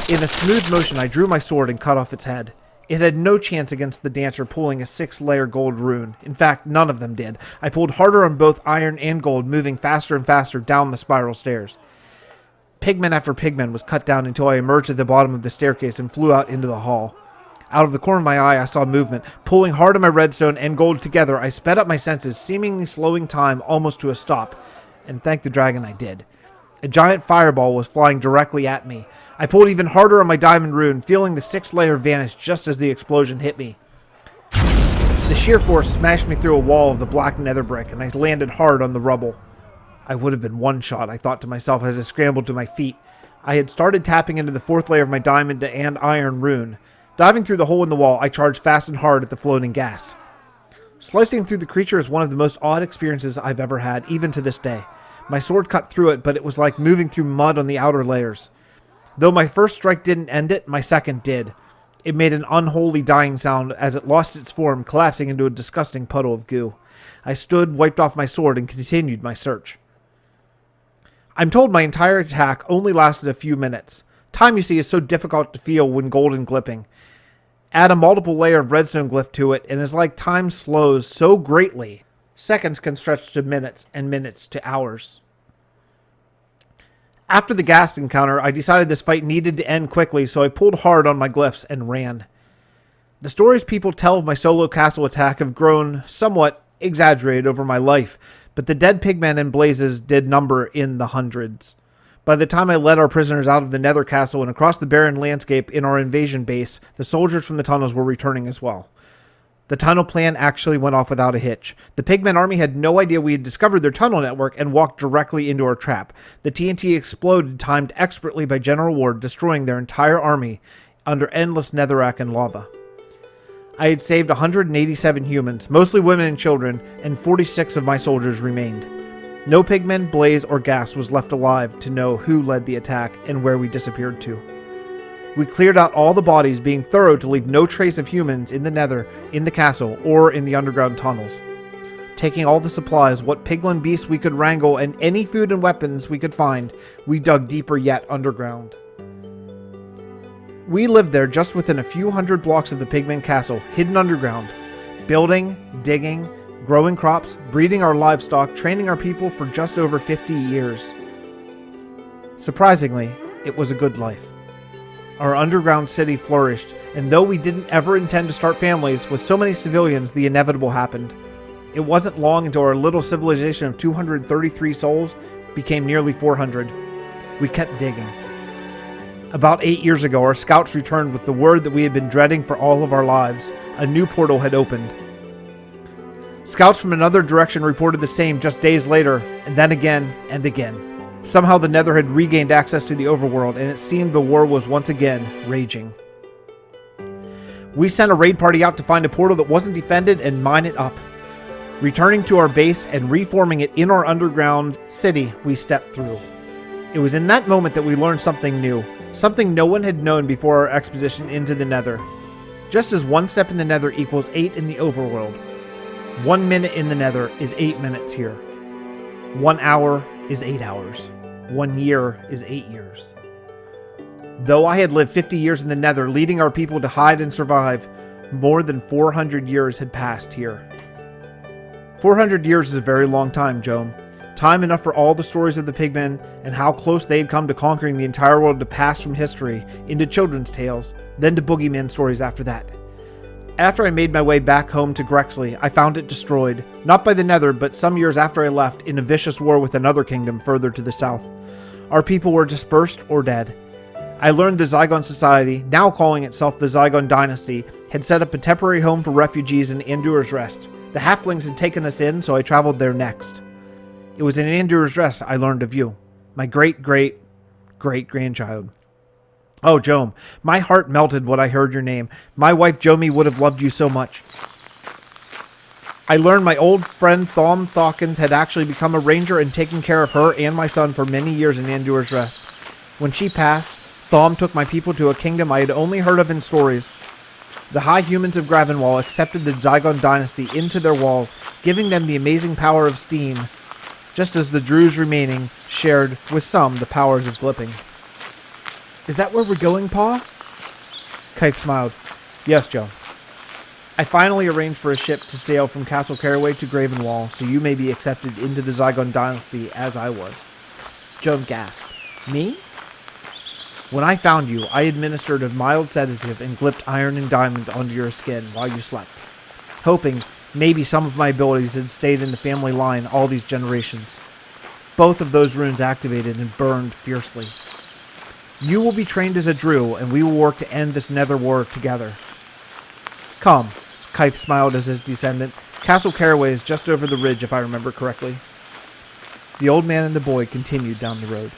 In a smooth motion, I drew my sword and cut off its head. It had no chance against the dancer pulling a 6-layer gold rune. In fact, none of them did. I pulled harder on both iron and gold, moving faster and faster down the spiral stairs. Pigman after pigman was cut down until I emerged at the bottom of the staircase and flew out into the hall. Out of the corner of my eye, I saw movement. Pulling hard on my redstone and gold together, I sped up my senses, seemingly slowing time almost to a stop. And thank the dragon I did. A giant fireball was flying directly at me. I pulled even harder on my diamond rune, feeling the 6th layer vanish just as the explosion hit me. The sheer force smashed me through a wall of the black nether brick, and I landed hard on the rubble. I would have been one shot, I thought to myself as I scrambled to my feet. I had started tapping into the 4th layer of my diamond and iron rune. Diving through the hole in the wall, I charged fast and hard at the floating ghast. Slicing through the creature is one of the most odd experiences I've ever had, even to this day. My sword cut through it, but it was like moving through mud on the outer layers. Though my first strike didn't end it, my second did. It made an unholy dying sound as it lost its form, collapsing into a disgusting puddle of goo. I stood, wiped off my sword, and continued my search. I'm told my entire attack only lasted a few minutes. Time, you see, is so difficult to feel when golden glipping. Add a multiple layer of redstone glyph to it, and it's like time slows so greatly. Seconds can stretch to minutes, and minutes to hours. After the ghast encounter, I decided this fight needed to end quickly, so I pulled hard on my glyphs and ran. The stories people tell of my solo castle attack have grown somewhat exaggerated over my life, but the dead pigmen and blazes did number in the hundreds. By the time I led our prisoners out of the nether castle and across the barren landscape in our invasion base, the soldiers from the tunnels were returning as well. The tunnel plan actually went off without a hitch. The pigmen army had no idea we had discovered their tunnel network and walked directly into our trap. The TNT exploded, timed expertly by General Ward, destroying their entire army under endless netherrack and lava. I had saved 187 humans, mostly women and children, and 46 of my soldiers remained. No pigmen, blaze, or ghast was left alive to know who led the attack and where we disappeared to. We cleared out all the bodies, being thorough to leave no trace of humans in the nether, in the castle, or in the underground tunnels. Taking all the supplies, what piglin beasts we could wrangle, and any food and weapons we could find, we dug deeper yet underground. We lived there just within a few hundred blocks of the pigman castle, hidden underground, building, digging, growing crops, breeding our livestock, training our people for just over 50 years. Surprisingly, it was a good life. Our underground city flourished, and though we didn't ever intend to start families, with so many civilians, the inevitable happened. It wasn't long until our little civilization of 233 souls became nearly 400. We kept digging. About 8 years ago, our scouts returned with the word that we had been dreading for all of our lives. A new portal had opened. Scouts from another direction reported the same just days later, and then again and again. Somehow the Nether had regained access to the overworld, and it seemed the war was once again raging. We sent a raid party out to find a portal that wasn't defended and mine it up. Returning to our base and reforming it in our underground city, we stepped through. It was in that moment that we learned something new, something no one had known before our expedition into the Nether. Just as 1 step in the Nether equals 8 in the overworld, 1 minute in the Nether is 8 minutes here. 1 hour is 8 hours. 1 year is 8 years. Though I had lived 50 years in the Nether, leading our people to hide and survive, more than 400 years had passed here. 400 years is a very long time, Joan. Time enough for all the stories of the pigmen and how close they had come to conquering the entire world to pass from history into children's tales, then to boogeyman stories after that. After I made my way back home to Grexley, I found it destroyed, not by the Nether, but some years after I left, in a vicious war with another kingdom further to the south. Our people were dispersed or dead. I learned the Zygon Society, now calling itself the Zygon Dynasty, had set up a temporary home for refugees in Andur's Rest. The halflings had taken us in, so I traveled there next. It was in Andur's Rest I learned of you, my great-great-great-grandchild. Oh, Jome, my heart melted when I heard your name. My wife Jomi would have loved you so much. I learned my old friend Thom Thawkins had actually become a ranger and taken care of her and my son for many years in Andur's Rest. When she passed, Thom took my people to a kingdom I had only heard of in stories. The High Humans of Gravenwall accepted the Zygon Dynasty into their walls, giving them the amazing power of steam, just as the Druze remaining shared with some the powers of glipping. Is that where we're going, Pa? Kyth smiled. Yes, Joe. I finally arranged for a ship to sail from Castle Caraway to Gravenwall, so you may be accepted into the Zygon Dynasty as I was. Joe gasped. Me? When I found you, I administered a mild sedative and glipped iron and diamond onto your skin while you slept, hoping maybe some of my abilities had stayed in the family line all these generations. Both of those runes activated and burned fiercely. You will be trained as a Drew, and we will work to end this nether war together. Come, Kyth smiled as his descendant. Castle Caraway is just over the ridge, if I remember correctly. The old man and the boy continued down the road.